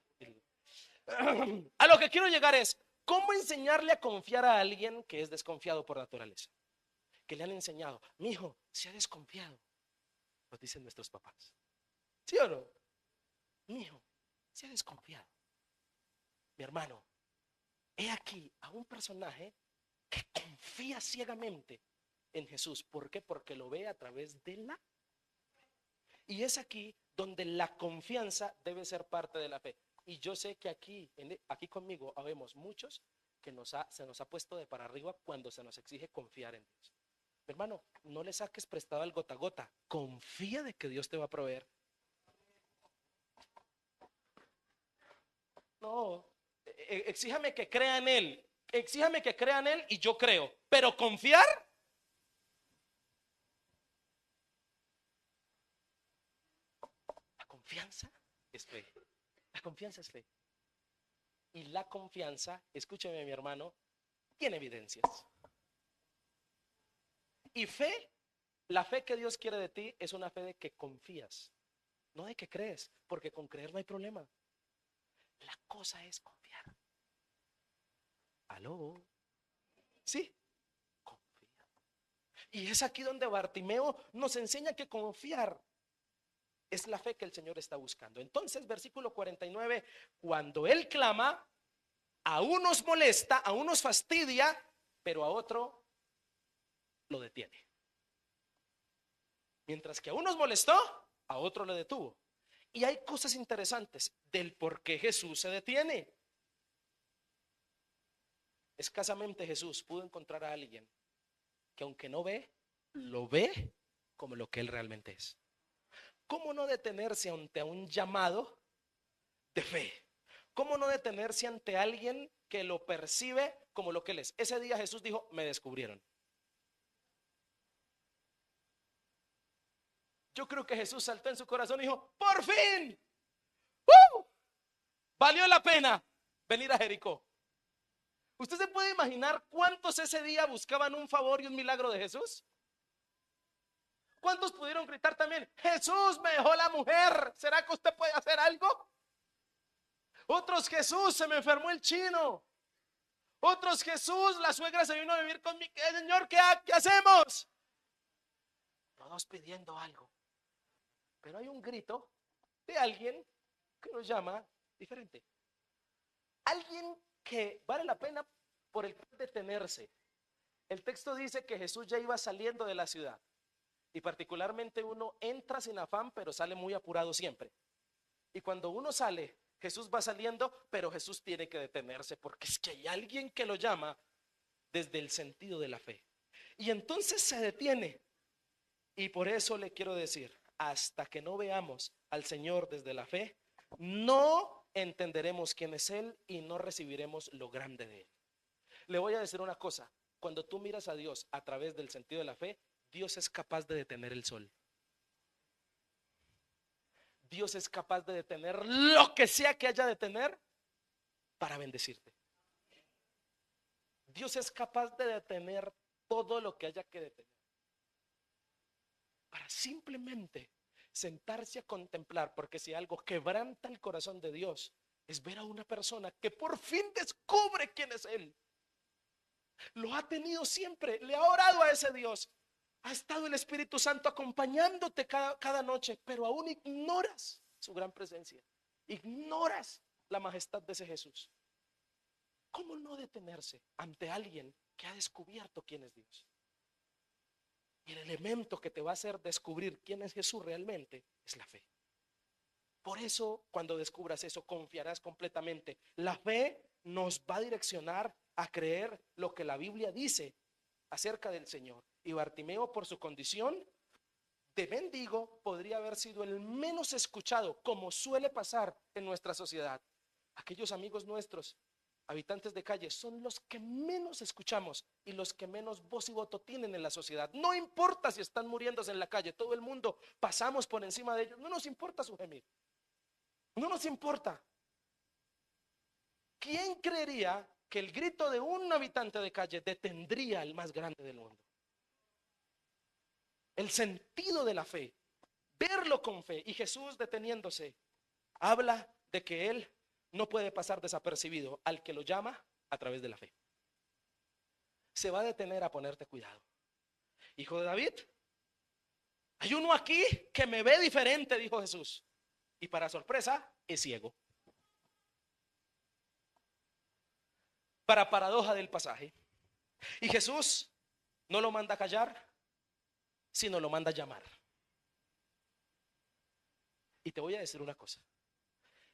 A lo que quiero llegar es, ¿cómo enseñarle a confiar a alguien que es desconfiado por naturaleza? Que le han enseñado, mi hijo, sea desconfiado, nos dicen nuestros papás. ¿Sí o no? Mi hijo, sea desconfiado. Mi hermano, he aquí a un personaje que confía ciegamente en Jesús. ¿Por qué? Porque lo ve a través de la... Y es aquí donde la confianza debe ser parte de la fe. Y yo sé que aquí conmigo habemos muchos que se nos ha puesto de para arriba cuando se nos exige confiar en Dios. Mi hermano, no le saques prestado al gota a gota. Confía de que Dios te va a proveer. No, exíjame que crea en Él. Exíjame que crea en Él y yo creo. Pero confiar, la confianza es fe. La confianza es fe. Y la confianza, escúcheme mi hermano, tiene evidencias. Y fe, la fe que Dios quiere de ti es una fe de que confías, no de que crees, porque con creer no hay problema. La cosa es confiar. ¿Aló? Sí, confía. Y es aquí donde Bartimeo nos enseña que confiar es la fe que el Señor está buscando. Entonces, versículo 49, cuando Él clama, a unos molesta, a unos fastidia, pero a otro lo detiene. Mientras que a unos molestó, a otro le detuvo. Y hay cosas interesantes del por qué Jesús se detiene. Escasamente Jesús pudo encontrar a alguien que aunque no ve, lo ve como lo que él realmente es. ¿Cómo no detenerse ante un llamado de fe? ¿Cómo no detenerse ante alguien que lo percibe como lo que él es? Ese día Jesús dijo, me descubrieron. Yo creo que Jesús saltó en su corazón y dijo, por fin, ¡uh! Valió la pena venir a Jericó. ¿Usted se puede imaginar cuántos ese día buscaban un favor y un milagro de Jesús? ¿Cuántos pudieron gritar también, Jesús me dejó la mujer, ¿será que usted puede hacer algo? Otros, Jesús, se me enfermó el chino. Otros, Jesús, la suegra se vino a vivir conmigo. Señor, ¿qué hacemos? Todos pidiendo algo. Pero hay un grito de alguien que nos llama diferente. Alguien que vale la pena por el detenerse. El texto dice que Jesús ya iba saliendo de la ciudad. Y particularmente uno entra sin afán, pero sale muy apurado siempre. Y cuando uno sale, Jesús va saliendo, pero Jesús tiene que detenerse porque es que hay alguien que lo llama desde el sentido de la fe. Y entonces se detiene. Y por eso le quiero decir, hasta que no veamos al Señor desde la fe, no entenderemos quién es Él y no recibiremos lo grande de Él. Le voy a decir una cosa, cuando tú miras a Dios a través del sentido de la fe, Dios es capaz de detener el sol. Dios es capaz de detener lo que sea que haya de detener para bendecirte. Dios es capaz de detener todo lo que haya que detener para simplemente sentarse a contemplar, porque si algo quebranta el corazón de Dios es ver a una persona que por fin descubre quién es Él. Lo ha tenido siempre, le ha orado a ese Dios, ha estado el Espíritu Santo acompañándote cada noche, pero aún ignoras su gran presencia, ignoras la majestad de ese Jesús. ¿Cómo no detenerse ante alguien que ha descubierto quién es Dios? Y el elemento que te va a hacer descubrir quién es Jesús realmente es la fe. Por eso, cuando descubras eso, confiarás completamente. La fe nos va a direccionar a creer lo que la Biblia dice acerca del Señor. Y Bartimeo, por su condición de mendigo, podría haber sido el menos escuchado, como suele pasar en nuestra sociedad. Aquellos amigos nuestros, habitantes de calle, son los que menos escuchamos y los que menos voz y voto tienen en la sociedad. No importa si están muriéndose en la calle, todo el mundo pasamos por encima de ellos, no nos importa su gemir, no nos importa. ¿Quién creería que el grito de un habitante de calle detendría al más grande del mundo? El sentido de la fe, verlo con fe. Y Jesús, deteniéndose, habla de que Él no puede pasar desapercibido al que lo llama a través de la fe. Se va a detener a ponerte cuidado. Hijo de David, hay uno aquí que me ve diferente, dijo Jesús. Y para sorpresa, es ciego. Para paradoja del pasaje. Y Jesús no lo manda a callar, sino lo manda a llamar. Y te voy a decir una cosa.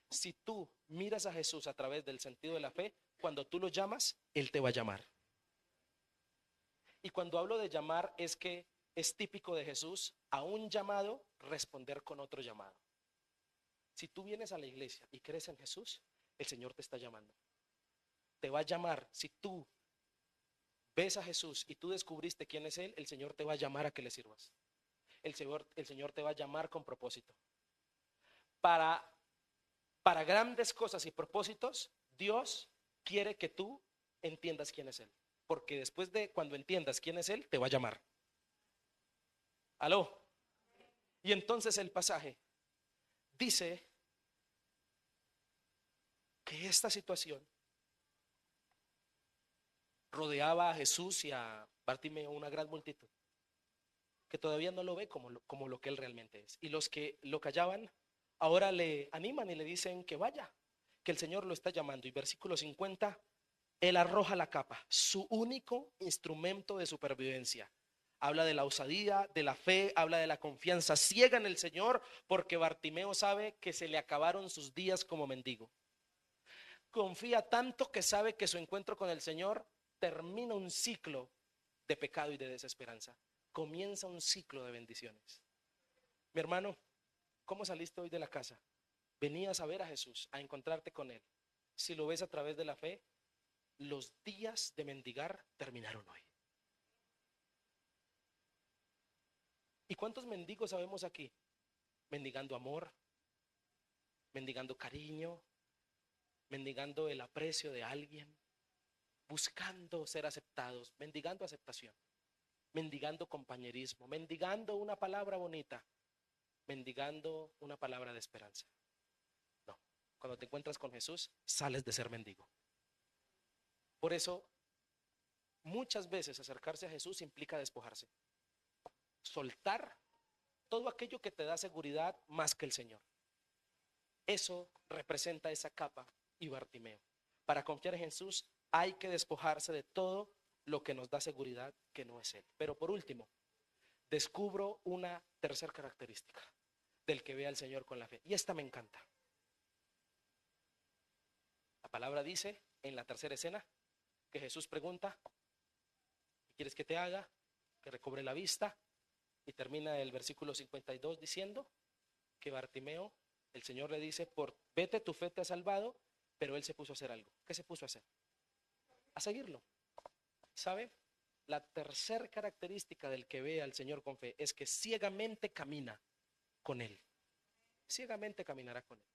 Si tú miras a Jesús a través del sentido de la fe, cuando tú lo llamas, Él te va a llamar. Y cuando hablo de llamar es que es típico de Jesús a un llamado responder con otro llamado. Si tú vienes a la iglesia y crees en Jesús, el Señor te está llamando. Te va a llamar. Si tú ves a Jesús y tú descubriste quién es Él, el Señor te va a llamar a que le sirvas. El Señor te va a llamar con propósito. Para grandes cosas y propósitos, Dios quiere que tú entiendas quién es Él. Porque después de cuando entiendas quién es Él, te va a llamar. ¿Aló? Y entonces el pasaje dice que esta situación rodeaba a Jesús y a Bartimeo una gran multitud que todavía no lo ve como lo que Él realmente es. Y los que lo callaban ahora le animan y le dicen que vaya, que el Señor lo está llamando. Y versículo 50, Él arroja la capa, su único instrumento de supervivencia. Habla de la osadía, de la fe, habla de la confianza ciega en el Señor, porque Bartimeo sabe que se le acabaron sus días como mendigo. Confía tanto que sabe que su encuentro con el Señor termina un ciclo de pecado y de desesperanza. Comienza un ciclo de bendiciones. Mi hermano, ¿cómo saliste hoy de la casa? Venías a ver a Jesús, a encontrarte con Él. Si lo ves a través de la fe, los días de mendigar terminaron hoy. ¿Y cuántos mendigos sabemos aquí? Mendigando amor, mendigando cariño, mendigando el aprecio de alguien, buscando ser aceptados, mendigando aceptación, mendigando compañerismo, mendigando una palabra bonita, mendigando una palabra de esperanza. No, cuando te encuentras con Jesús, sales de ser mendigo. Por eso, muchas veces acercarse a Jesús implica despojarse, soltar todo aquello que te da seguridad más que el Señor. Eso representa esa capa y Bartimeo. Para confiar en Jesús hay que despojarse de todo lo que nos da seguridad que no es Él. Pero por último, descubro una tercera característica del que ve al Señor con la fe. Y esta me encanta. La palabra dice en la tercera escena que Jesús pregunta: ¿qué quieres que te haga? Que recobre la vista. Y termina el versículo 52 diciendo que Bartimeo El Señor le dice, por vete, tu fe te ha salvado, pero él se puso a hacer algo. ¿Qué se puso a hacer? A seguirlo. ¿Sabe? La tercera característica del que ve al Señor con fe es que ciegamente camina con él. Ciegamente caminará con él.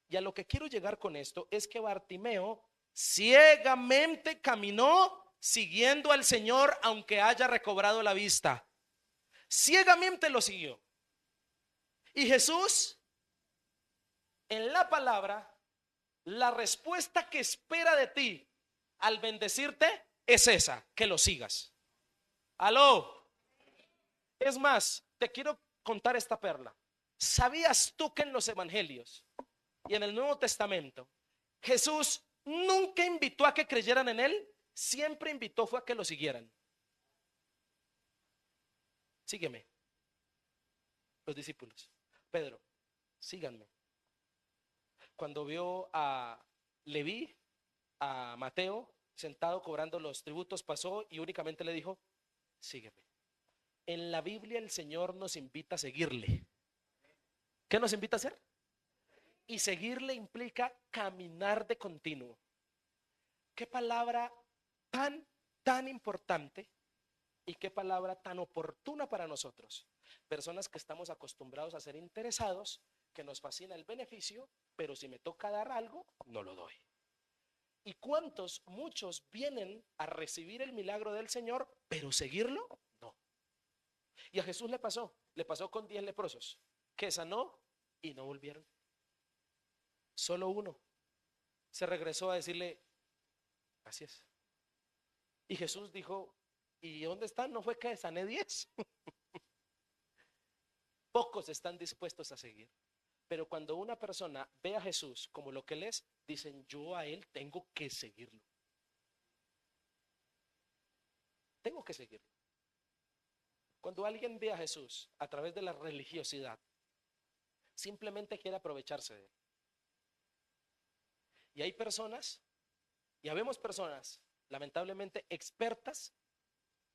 Y a lo que quiero llegar con esto es que Bartimeo ciegamente caminó siguiendo al Señor aunque haya recobrado la vista. Ciegamente lo siguió. Y Jesús, en la palabra, la respuesta que espera de ti al bendecirte es esa, que lo sigas. Aló. Es más, te quiero contar esta perla. ¿Sabías tú que en los evangelios y en el Nuevo Testamento Jesús nunca invitó a que creyeran en él? Siempre invitó fue a que lo siguieran. Sígueme, los discípulos. Pedro, síganme. Cuando vio a Leví, a Mateo sentado cobrando los tributos, pasó y únicamente le dijo, sígueme. En la Biblia el Señor nos invita a seguirle. ¿Qué nos invita a hacer? Y seguirle implica caminar de continuo. Qué palabra tan importante y qué palabra tan oportuna para nosotros. Personas que estamos acostumbrados a ser interesados, que nos fascina el beneficio, pero si me toca dar algo, no lo doy. ¿Y cuántos, muchos vienen a recibir el milagro del Señor, pero seguirlo? No. Y a Jesús le pasó con 10 leprosos, que sanó y no volvieron. Solo uno se regresó a decirle, gracias. Y Jesús dijo, ¿y dónde están? ¿No fue que sané 10? Pocos están dispuestos a seguir. Pero cuando una persona ve a Jesús como lo que él es, dicen, yo a él tengo que seguirlo. Tengo que seguirlo. Cuando alguien ve a Jesús a través de la religiosidad, simplemente quiere aprovecharse de él. Y hay personas, ya vemos personas, lamentablemente expertas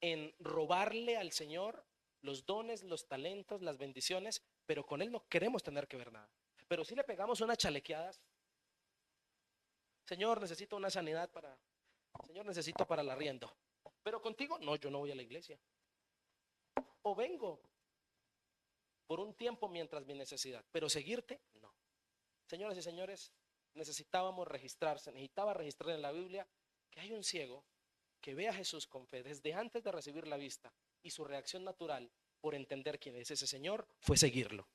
en robarle al Señor los dones, los talentos, las bendiciones, pero con él no queremos tener que ver nada. Pero si le pegamos unas chalequeadas, Señor, necesito una sanidad Señor, necesito para el arriendo. Pero contigo, no, yo no voy a la iglesia. O vengo por un tiempo mientras mi necesidad, pero seguirte, no. Señoras y señores, necesitaba registrar en la Biblia que hay un ciego que ve a Jesús con fe desde antes de recibir la vista y su reacción natural por entender quién es ese Señor fue seguirlo.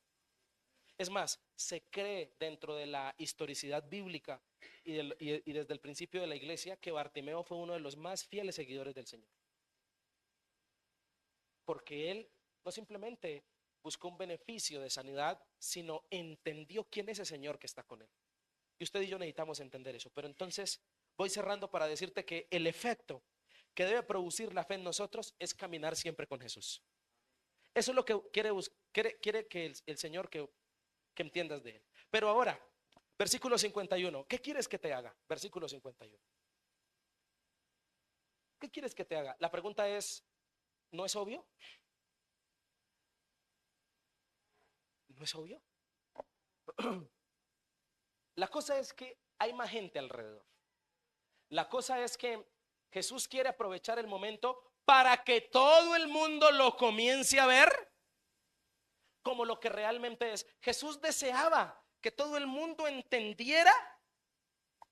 Es más, se cree dentro de la historicidad bíblica y desde el principio de la iglesia que Bartimeo fue uno de los más fieles seguidores del Señor. Porque él no simplemente buscó un beneficio de sanidad, sino entendió quién es ese Señor que está con él. Y usted y yo necesitamos entender eso. Pero entonces voy cerrando para decirte que el efecto que debe producir la fe en nosotros es caminar siempre con Jesús. Eso es lo que quiere que el Señor que entiendas de él. Pero ahora, versículo 51, ¿qué quieres que te haga? Versículo 51. ¿Qué quieres que te haga? La pregunta es, ¿no es obvio? ¿No es obvio? La cosa es que hay más gente alrededor. La cosa es que Jesús quiere aprovechar el momento para que todo el mundo lo comience a ver como lo que realmente es. Jesús deseaba que todo el mundo entendiera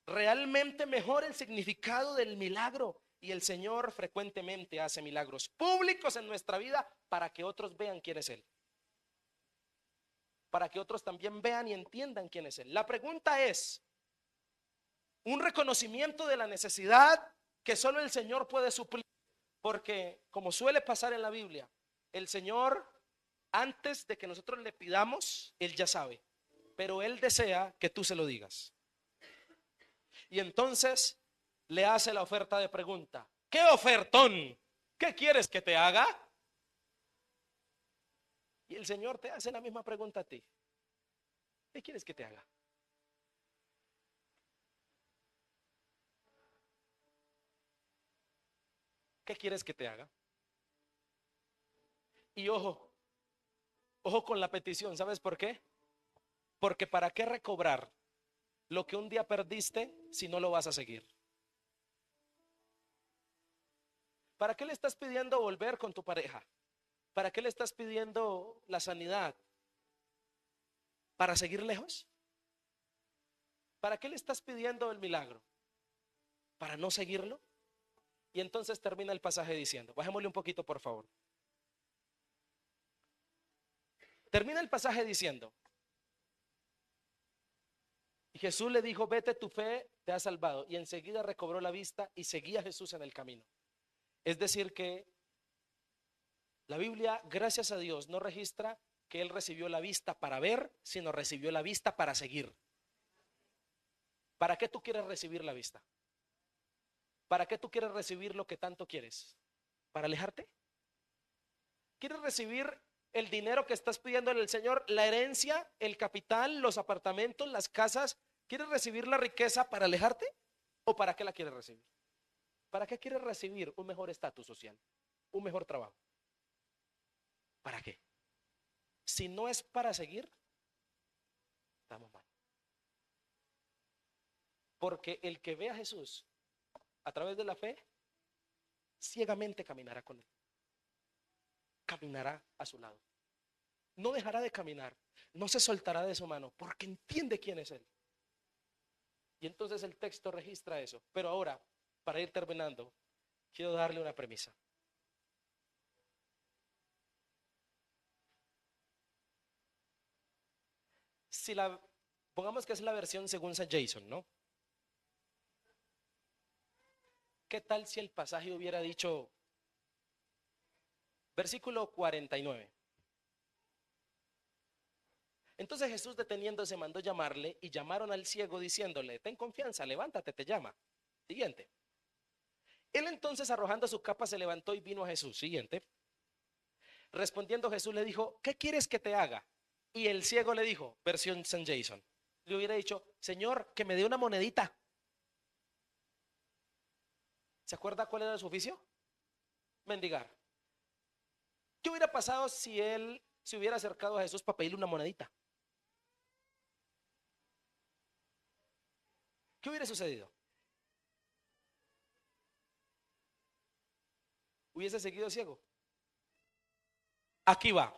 realmente mejor el significado del milagro. Y el Señor frecuentemente hace milagros públicos en nuestra vida para que otros vean quién es Él. Para que otros también vean y entiendan quién es Él. La pregunta es, un reconocimiento de la necesidad que solo el Señor puede suplir. Porque como suele pasar en la Biblia, el Señor, antes de que nosotros le pidamos, Él ya sabe. Pero Él desea que tú se lo digas. Y entonces le hace la oferta de pregunta. ¿Qué ofertón? ¿Qué quieres que te haga? Y el Señor te hace la misma pregunta a ti. ¿Qué quieres que te haga? ¿Qué quieres que te haga? Y ojo con la petición, ¿sabes por qué? Porque ¿para qué recobrar lo que un día perdiste si no lo vas a seguir? ¿Para qué le estás pidiendo volver con tu pareja? ¿Para qué le estás pidiendo la sanidad? ¿Para seguir lejos? ¿Para qué le estás pidiendo el milagro? ¿Para no seguirlo? Y entonces termina el pasaje diciendo, bajémosle un poquito por favor. Termina el pasaje diciendo, y Jesús le dijo, vete, tu fe te ha salvado. Y enseguida recobró la vista y seguía a Jesús en el camino. Es decir que la Biblia, gracias a Dios, no registra que él recibió la vista para ver, sino recibió la vista para seguir. ¿Para qué tú quieres recibir la vista? ¿Para qué tú quieres recibir lo que tanto quieres? ¿Para alejarte? ¿Quieres recibir el dinero que estás pidiéndole al Señor, la herencia, el capital, los apartamentos, las casas? ¿Quieres recibir la riqueza para alejarte? ¿O para qué la quieres recibir? ¿Para qué quieres recibir un mejor estatus social, un mejor trabajo? ¿Para qué? Si no es para seguir, estamos mal. Porque el que ve a Jesús a través de la fe, ciegamente caminará con él. Caminará a su lado. No dejará de caminar, no se soltará de su mano, porque entiende quién es él. Y entonces el texto registra eso. Pero ahora, para ir terminando, quiero darle una premisa. Si la, pongamos que es la versión según San Jason, ¿no? ¿Qué tal si el pasaje hubiera dicho, versículo 49? Entonces Jesús, deteniéndose, mandó llamarle, y llamaron al ciego diciéndole, ten confianza, levántate, te llama. Siguiente. Él entonces, arrojando su capa, se levantó y vino a Jesús. Siguiente. Respondiendo Jesús le dijo, ¿qué quieres que te haga? Y el ciego le dijo, versión San Jason, le hubiera dicho, Señor, que me dé una monedita. ¿Se acuerda cuál era su oficio? Mendigar. ¿Qué hubiera pasado si él se hubiera acercado a Jesús para pedirle una monedita? ¿Qué hubiera sucedido? ¿Hubiese seguido ciego? Aquí va.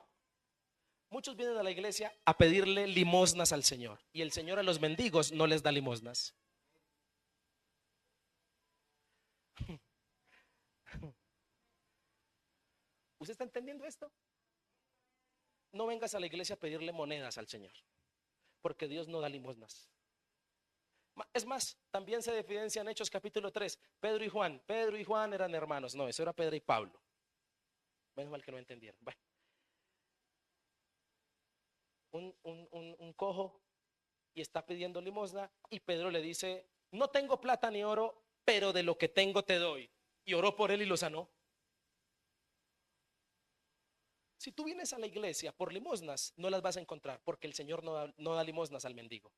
Muchos vienen a la iglesia a pedirle limosnas al Señor, y el Señor a los mendigos no les da limosnas. ¿Usted está entendiendo esto? No vengas a la iglesia a pedirle monedas al Señor, porque Dios no da limosnas. Es más, también se evidencia en Hechos capítulo 3, Pedro y Juan. Pedro y Juan eran hermanos. No, eso era Pedro y Pablo. Menos mal que no entendieron. Bueno, un cojo y está pidiendo limosna, y Pedro le dice, no tengo plata ni oro, pero de lo que tengo te doy. Y oró por él y lo sanó. Si tú vienes a la iglesia por limosnas, no las vas a encontrar, porque el Señor no da limosnas al mendigo.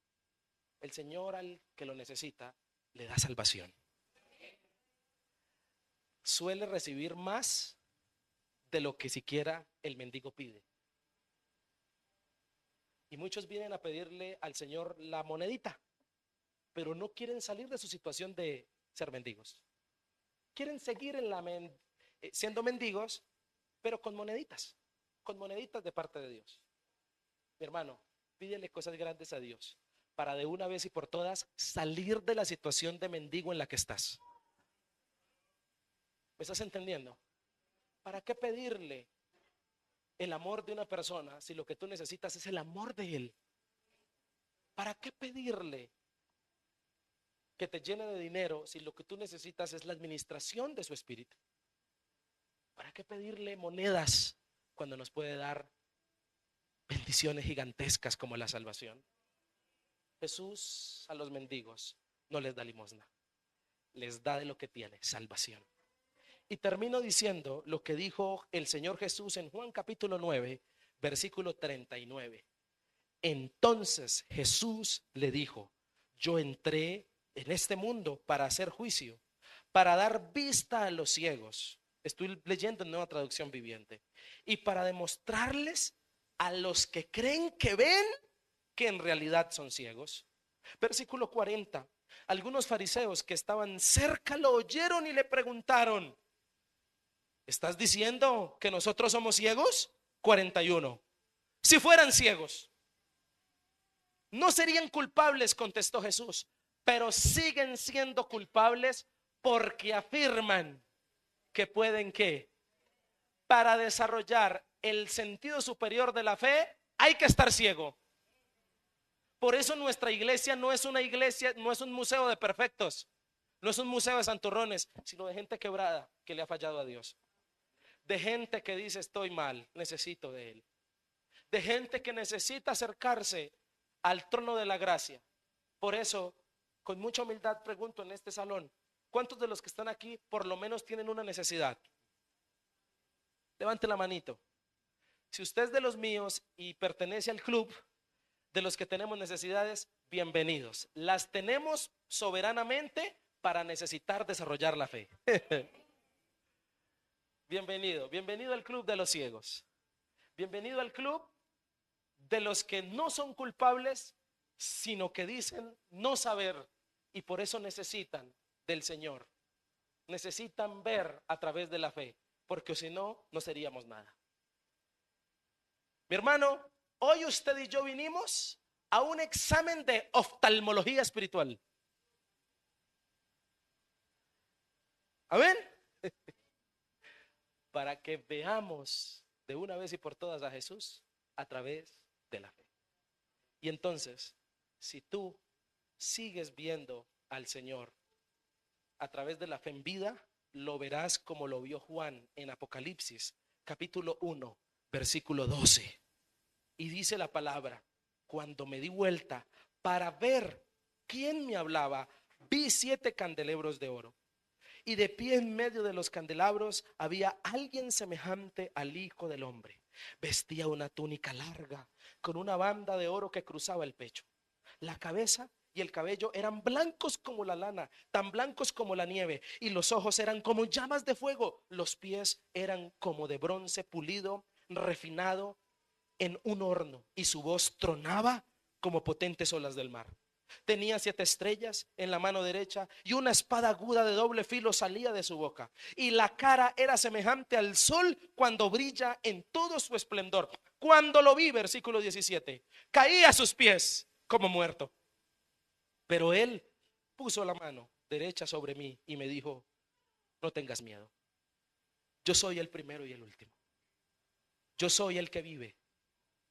El Señor al que lo necesita le da salvación. Suele recibir más de lo que siquiera el mendigo pide. Y muchos vienen a pedirle al Señor la monedita, pero no quieren salir de su situación de ser mendigos. Quieren seguir siendo mendigos, pero con moneditas de parte de Dios. Mi hermano, pídele cosas grandes a Dios para de una vez y por todas salir de la situación de mendigo en la que estás. ¿Me estás entendiendo? ¿Para qué pedirle el amor de una persona si lo que tú necesitas es el amor de él? ¿Para qué pedirle que te llene de dinero si lo que tú necesitas es la administración de su espíritu? ¿Para qué pedirle monedas cuando nos puede dar bendiciones gigantescas como la salvación? Jesús a los mendigos no les da limosna, les da de lo que tiene, salvación. Y termino diciendo lo que dijo el Señor Jesús en Juan capítulo 9, versículo 39. Entonces Jesús le dijo, yo entré en este mundo para hacer juicio, para dar vista a los ciegos. Estoy leyendo en Nueva Traducción Viviente. Y para demostrarles a los que creen que ven que en realidad son ciegos. Versículo 40. Algunos fariseos que estaban cerca lo oyeron y le preguntaron: ¿estás diciendo que nosotros somos ciegos? 41. Si fueran ciegos, no serían culpables, contestó Jesús, pero siguen siendo culpables porque afirman que pueden que para desarrollar el sentido superior de la fe hay que estar ciego. Por eso nuestra iglesia no es una iglesia, no es un museo de perfectos, no es un museo de santurrones, sino de gente quebrada que le ha fallado a Dios, de gente que dice estoy mal, necesito de Él, de gente que necesita acercarse al trono de la gracia. Por eso, con mucha humildad pregunto en este salón: ¿cuántos de los que están aquí por lo menos tienen una necesidad? Levante la manito. Si usted es de los míos y pertenece al club de los que tenemos necesidades, bienvenidos. Las tenemos soberanamente para necesitar desarrollar la fe. Bienvenido, bienvenido al club de los ciegos. Bienvenido al club de los que no son culpables, sino que dicen no saber y por eso necesitan del Señor. Necesitan ver a través de la fe, porque si no, no seríamos nada. Mi hermano, hoy usted y yo vinimos a un examen de oftalmología espiritual. Amén. Para que veamos de una vez y por todas a Jesús a través de la fe. Y entonces, si tú sigues viendo al Señor a través de la fe en vida, lo verás como lo vio Juan en Apocalipsis, capítulo 1, versículo 12. Y dice la palabra: cuando me di vuelta para ver quién me hablaba, vi 7 candelabros de oro. Y de pie en medio de los candelabros había alguien semejante al Hijo del Hombre. Vestía una túnica larga con una banda de oro que cruzaba el pecho. La cabeza y el cabello eran blancos como la lana, tan blancos como la nieve, y los ojos eran como llamas de fuego. Los pies eran como de bronce pulido, refinado en un horno, y su voz tronaba como potentes olas del mar. Tenía 7 estrellas en la mano derecha y una espada aguda de doble filo salía de su boca. Y la cara era semejante al sol cuando brilla en todo su esplendor. Cuando lo vi, versículo 17, caí a sus pies como muerto. Pero él puso la mano derecha sobre mí y me dijo: no tengas miedo. Yo soy el primero y el último. Yo soy el que vive.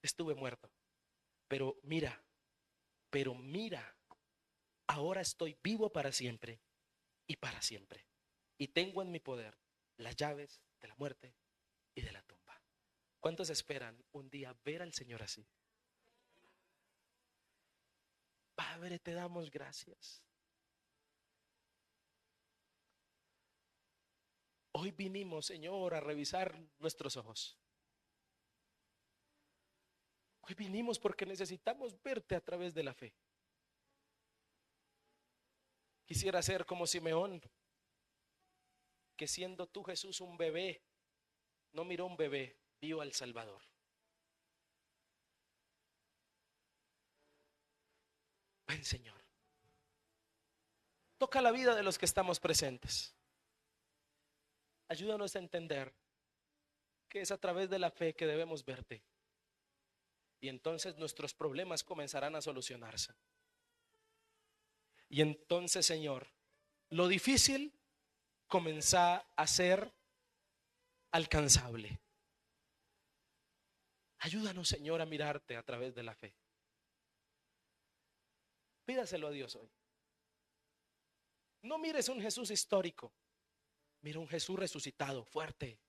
Estuve muerto, pero mira, ahora estoy vivo para siempre y para siempre. Y tengo en mi poder las llaves de la muerte y de la tumba. ¿Cuántos esperan un día ver al Señor así? Padre, te damos gracias. Hoy vinimos, Señor, a revisar nuestros ojos. Hoy vinimos porque necesitamos verte a través de la fe. Quisiera ser como Simeón, que siendo tú, Jesús, un bebé, no miró un bebé, vio al Salvador. Ven, Señor, toca la vida de los que estamos presentes. Ayúdanos a entender que es a través de la fe que debemos verte. Y entonces nuestros problemas comenzarán a solucionarse. Y entonces, Señor, lo difícil comenzará a ser alcanzable. Ayúdanos, Señor, a mirarte a través de la fe. Pídaselo a Dios hoy. No mires un Jesús histórico, mira un Jesús resucitado, fuerte.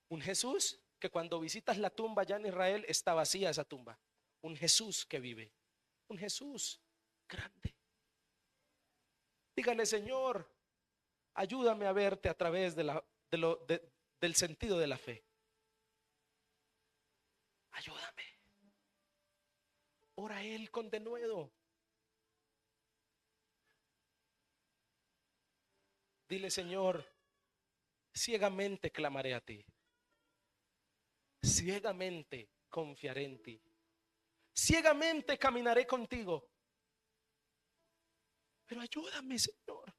Un Jesús que cuando visitas la tumba ya en Israel está vacía esa tumba. Un Jesús que vive, un Jesús grande. Dígale: Señor, ayúdame a verte a través del sentido de la fe. Ayúdame. Ora a Él con denuedo. Dile: Señor, ciegamente clamaré a ti. Ciegamente confiaré en ti. Ciegamente caminaré contigo. Pero ayúdame, Señor.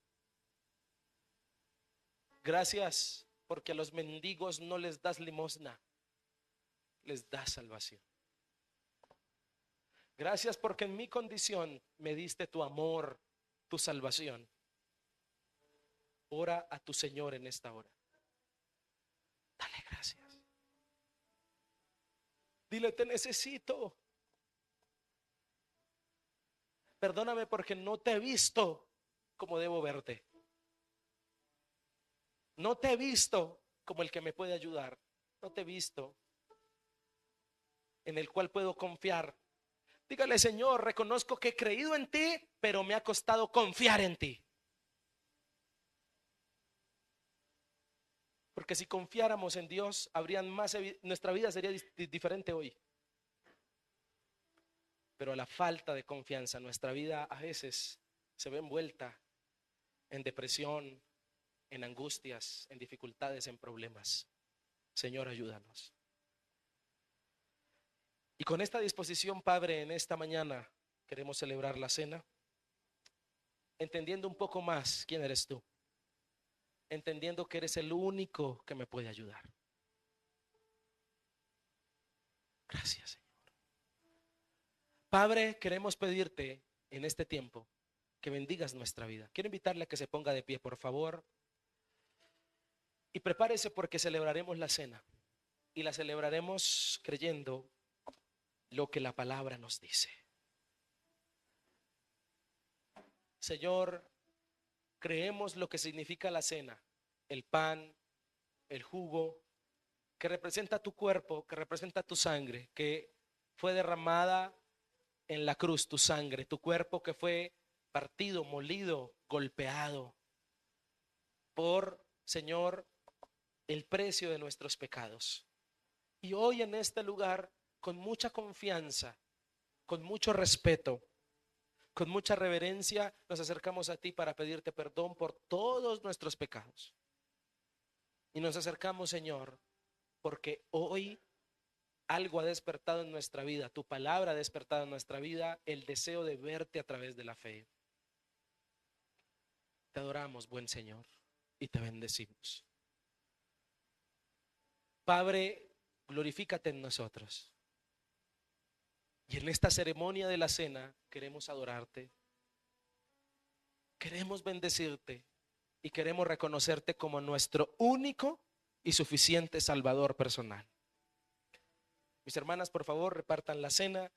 Gracias porque a los mendigos no les das limosna, les das salvación. Gracias porque en mi condición me diste tu amor, tu salvación. Ora a tu Señor en esta hora. Dale gracias. Dile, te necesito. Perdóname porque no te he visto como debo verte. No te he visto como el que me puede ayudar. No te he visto en el cual puedo confiar. Dígale, Señor, reconozco que he creído en ti, pero me ha costado confiar en ti. Porque si confiáramos en Dios, nuestra vida sería diferente hoy. Pero a la falta de confianza, nuestra vida a veces se ve envuelta en depresión, en angustias, en dificultades, en problemas. Señor, ayúdanos. Y con esta disposición, Padre, en esta mañana queremos celebrar la cena, entendiendo un poco más quién eres tú, entendiendo que eres el único que me puede ayudar. Gracias, Señor. Padre, queremos pedirte en este tiempo que bendigas nuestra vida. Quiero invitarle a que se ponga de pie, por favor, y prepárese porque celebraremos la cena y la celebraremos creyendo lo que la palabra nos dice. Señor, creemos lo que significa la cena, el pan, el jugo, que representa tu cuerpo, que representa tu sangre, que fue derramada en la cruz, tu sangre, tu cuerpo que fue partido, molido, golpeado por, Señor, el precio de nuestros pecados. Y hoy en este lugar, con mucha confianza, con mucho respeto, con mucha reverencia, nos acercamos a ti para pedirte perdón por todos nuestros pecados. Y nos acercamos, Señor, porque hoy algo ha despertado en nuestra vida, tu palabra ha despertado en nuestra vida el deseo de verte a través de la fe. Te adoramos, buen Señor, y te bendecimos. Padre, glorifícate en nosotros. Y en esta ceremonia de la cena queremos adorarte, queremos bendecirte y queremos reconocerte como nuestro único y suficiente Salvador personal. Mis hermanas, por favor, repartan la cena.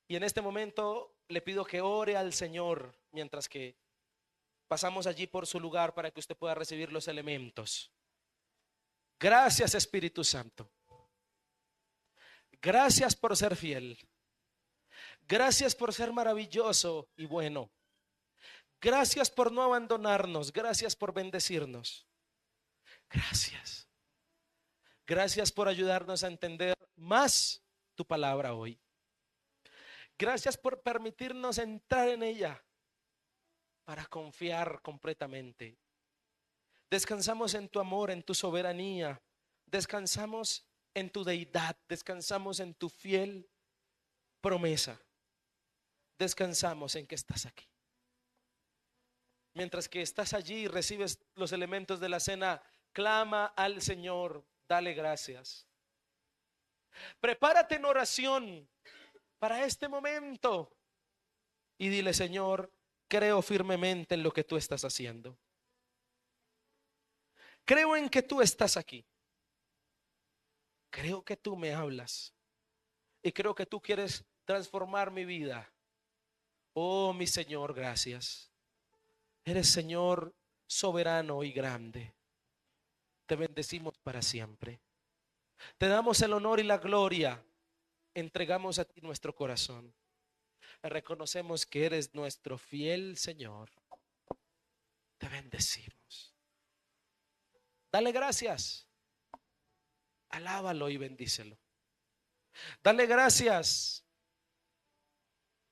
Y en este momento le pido que ore al Señor mientras que pasamos allí por su lugar para que usted pueda recibir los elementos. Gracias, Espíritu Santo. Gracias por ser fiel. Gracias por ser maravilloso y bueno. Gracias por no abandonarnos. Gracias por bendecirnos. Gracias. Gracias por ayudarnos a entender más tu palabra hoy. Gracias por permitirnos entrar en ella para confiar completamente. Descansamos en tu amor, en tu soberanía. Descansamos en tu deidad. Descansamos en tu fiel promesa. Descansamos en que estás aquí. Mientras que estás allí y recibes los elementos de la cena, clama al Señor, dale gracias. Prepárate en oración para este momento y dile: Señor, creo firmemente en lo que tú estás haciendo. Creo en que tú estás aquí. Creo que tú me hablas y creo que tú quieres transformar mi vida. Oh, mi Señor, gracias. Eres Señor soberano y grande. Te bendecimos para siempre. Te damos el honor y la gloria. Entregamos a ti nuestro corazón. Reconocemos que eres nuestro fiel Señor. Te bendecimos. Dale gracias. Alábalo y bendícelo. Dale gracias.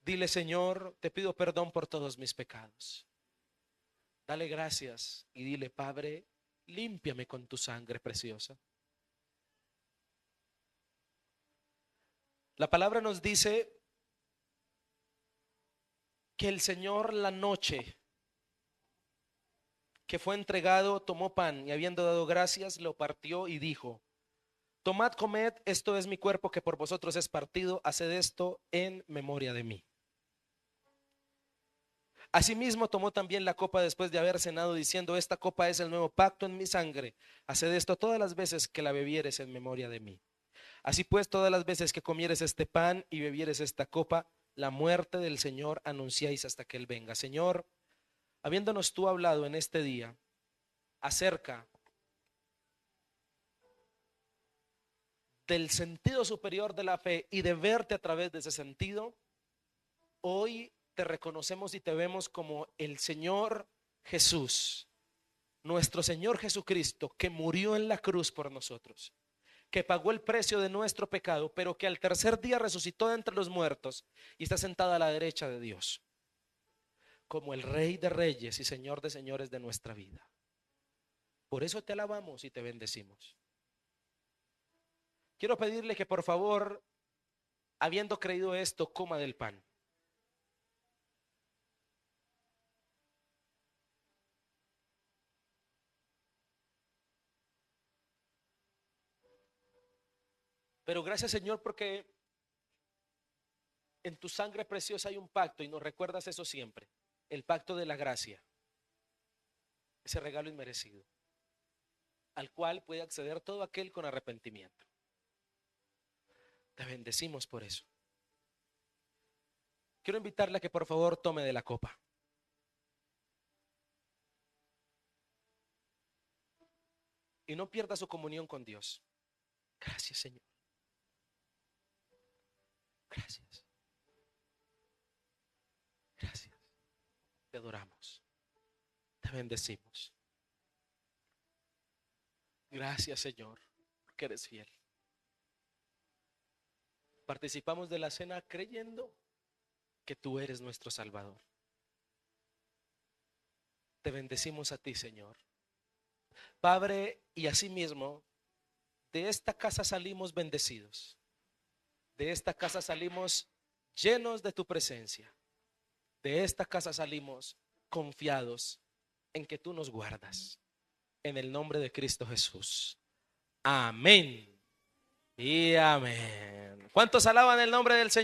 Dile: Señor, te pido perdón por todos mis pecados. Dale gracias y dile: Padre, límpiame con tu sangre preciosa. La palabra nos dice que el Señor la noche que fue entregado tomó pan y habiendo dado gracias lo partió y dijo: tomad, comed, esto es mi cuerpo que por vosotros es partido, haced esto en memoria de mí. Asimismo tomó también la copa después de haber cenado, diciendo: esta copa es el nuevo pacto en mi sangre, haced esto todas las veces que la bebieres en memoria de mí. Así pues, todas las veces que comieres este pan y bebieres esta copa, la muerte del Señor anunciáis hasta que Él venga. Señor, habiéndonos tú hablado en este día acerca del sentido superior de la fe y de verte a través de ese sentido, hoy te reconocemos y te vemos como el Señor Jesús, nuestro Señor Jesucristo, que murió en la cruz por nosotros, que pagó el precio de nuestro pecado, pero que al tercer día resucitó de entre los muertos y está sentado a la derecha de Dios, como el Rey de Reyes y Señor de Señores de nuestra vida. Por eso te alabamos y te bendecimos. Quiero pedirle que por favor, habiendo creído esto, coma del pan. Pero gracias, Señor, porque en tu sangre preciosa hay un pacto y nos recuerdas eso siempre. El pacto de la gracia, ese regalo inmerecido, al cual puede acceder todo aquel con arrepentimiento. Te bendecimos por eso. Quiero invitarle a que por favor tome de la copa. Y no pierda su comunión con Dios. Gracias, Señor. Gracias. Gracias. Te adoramos. Te bendecimos. Gracias, Señor, porque eres fiel. Participamos de la cena creyendo que tú eres nuestro Salvador. Te bendecimos a ti, Señor. Padre, y asimismo, de esta casa salimos bendecidos. De esta casa salimos llenos de tu presencia. De esta casa salimos confiados en que tú nos guardas. En el nombre de Cristo Jesús. Amén y amén. ¿Cuántos alaban el nombre del Señor?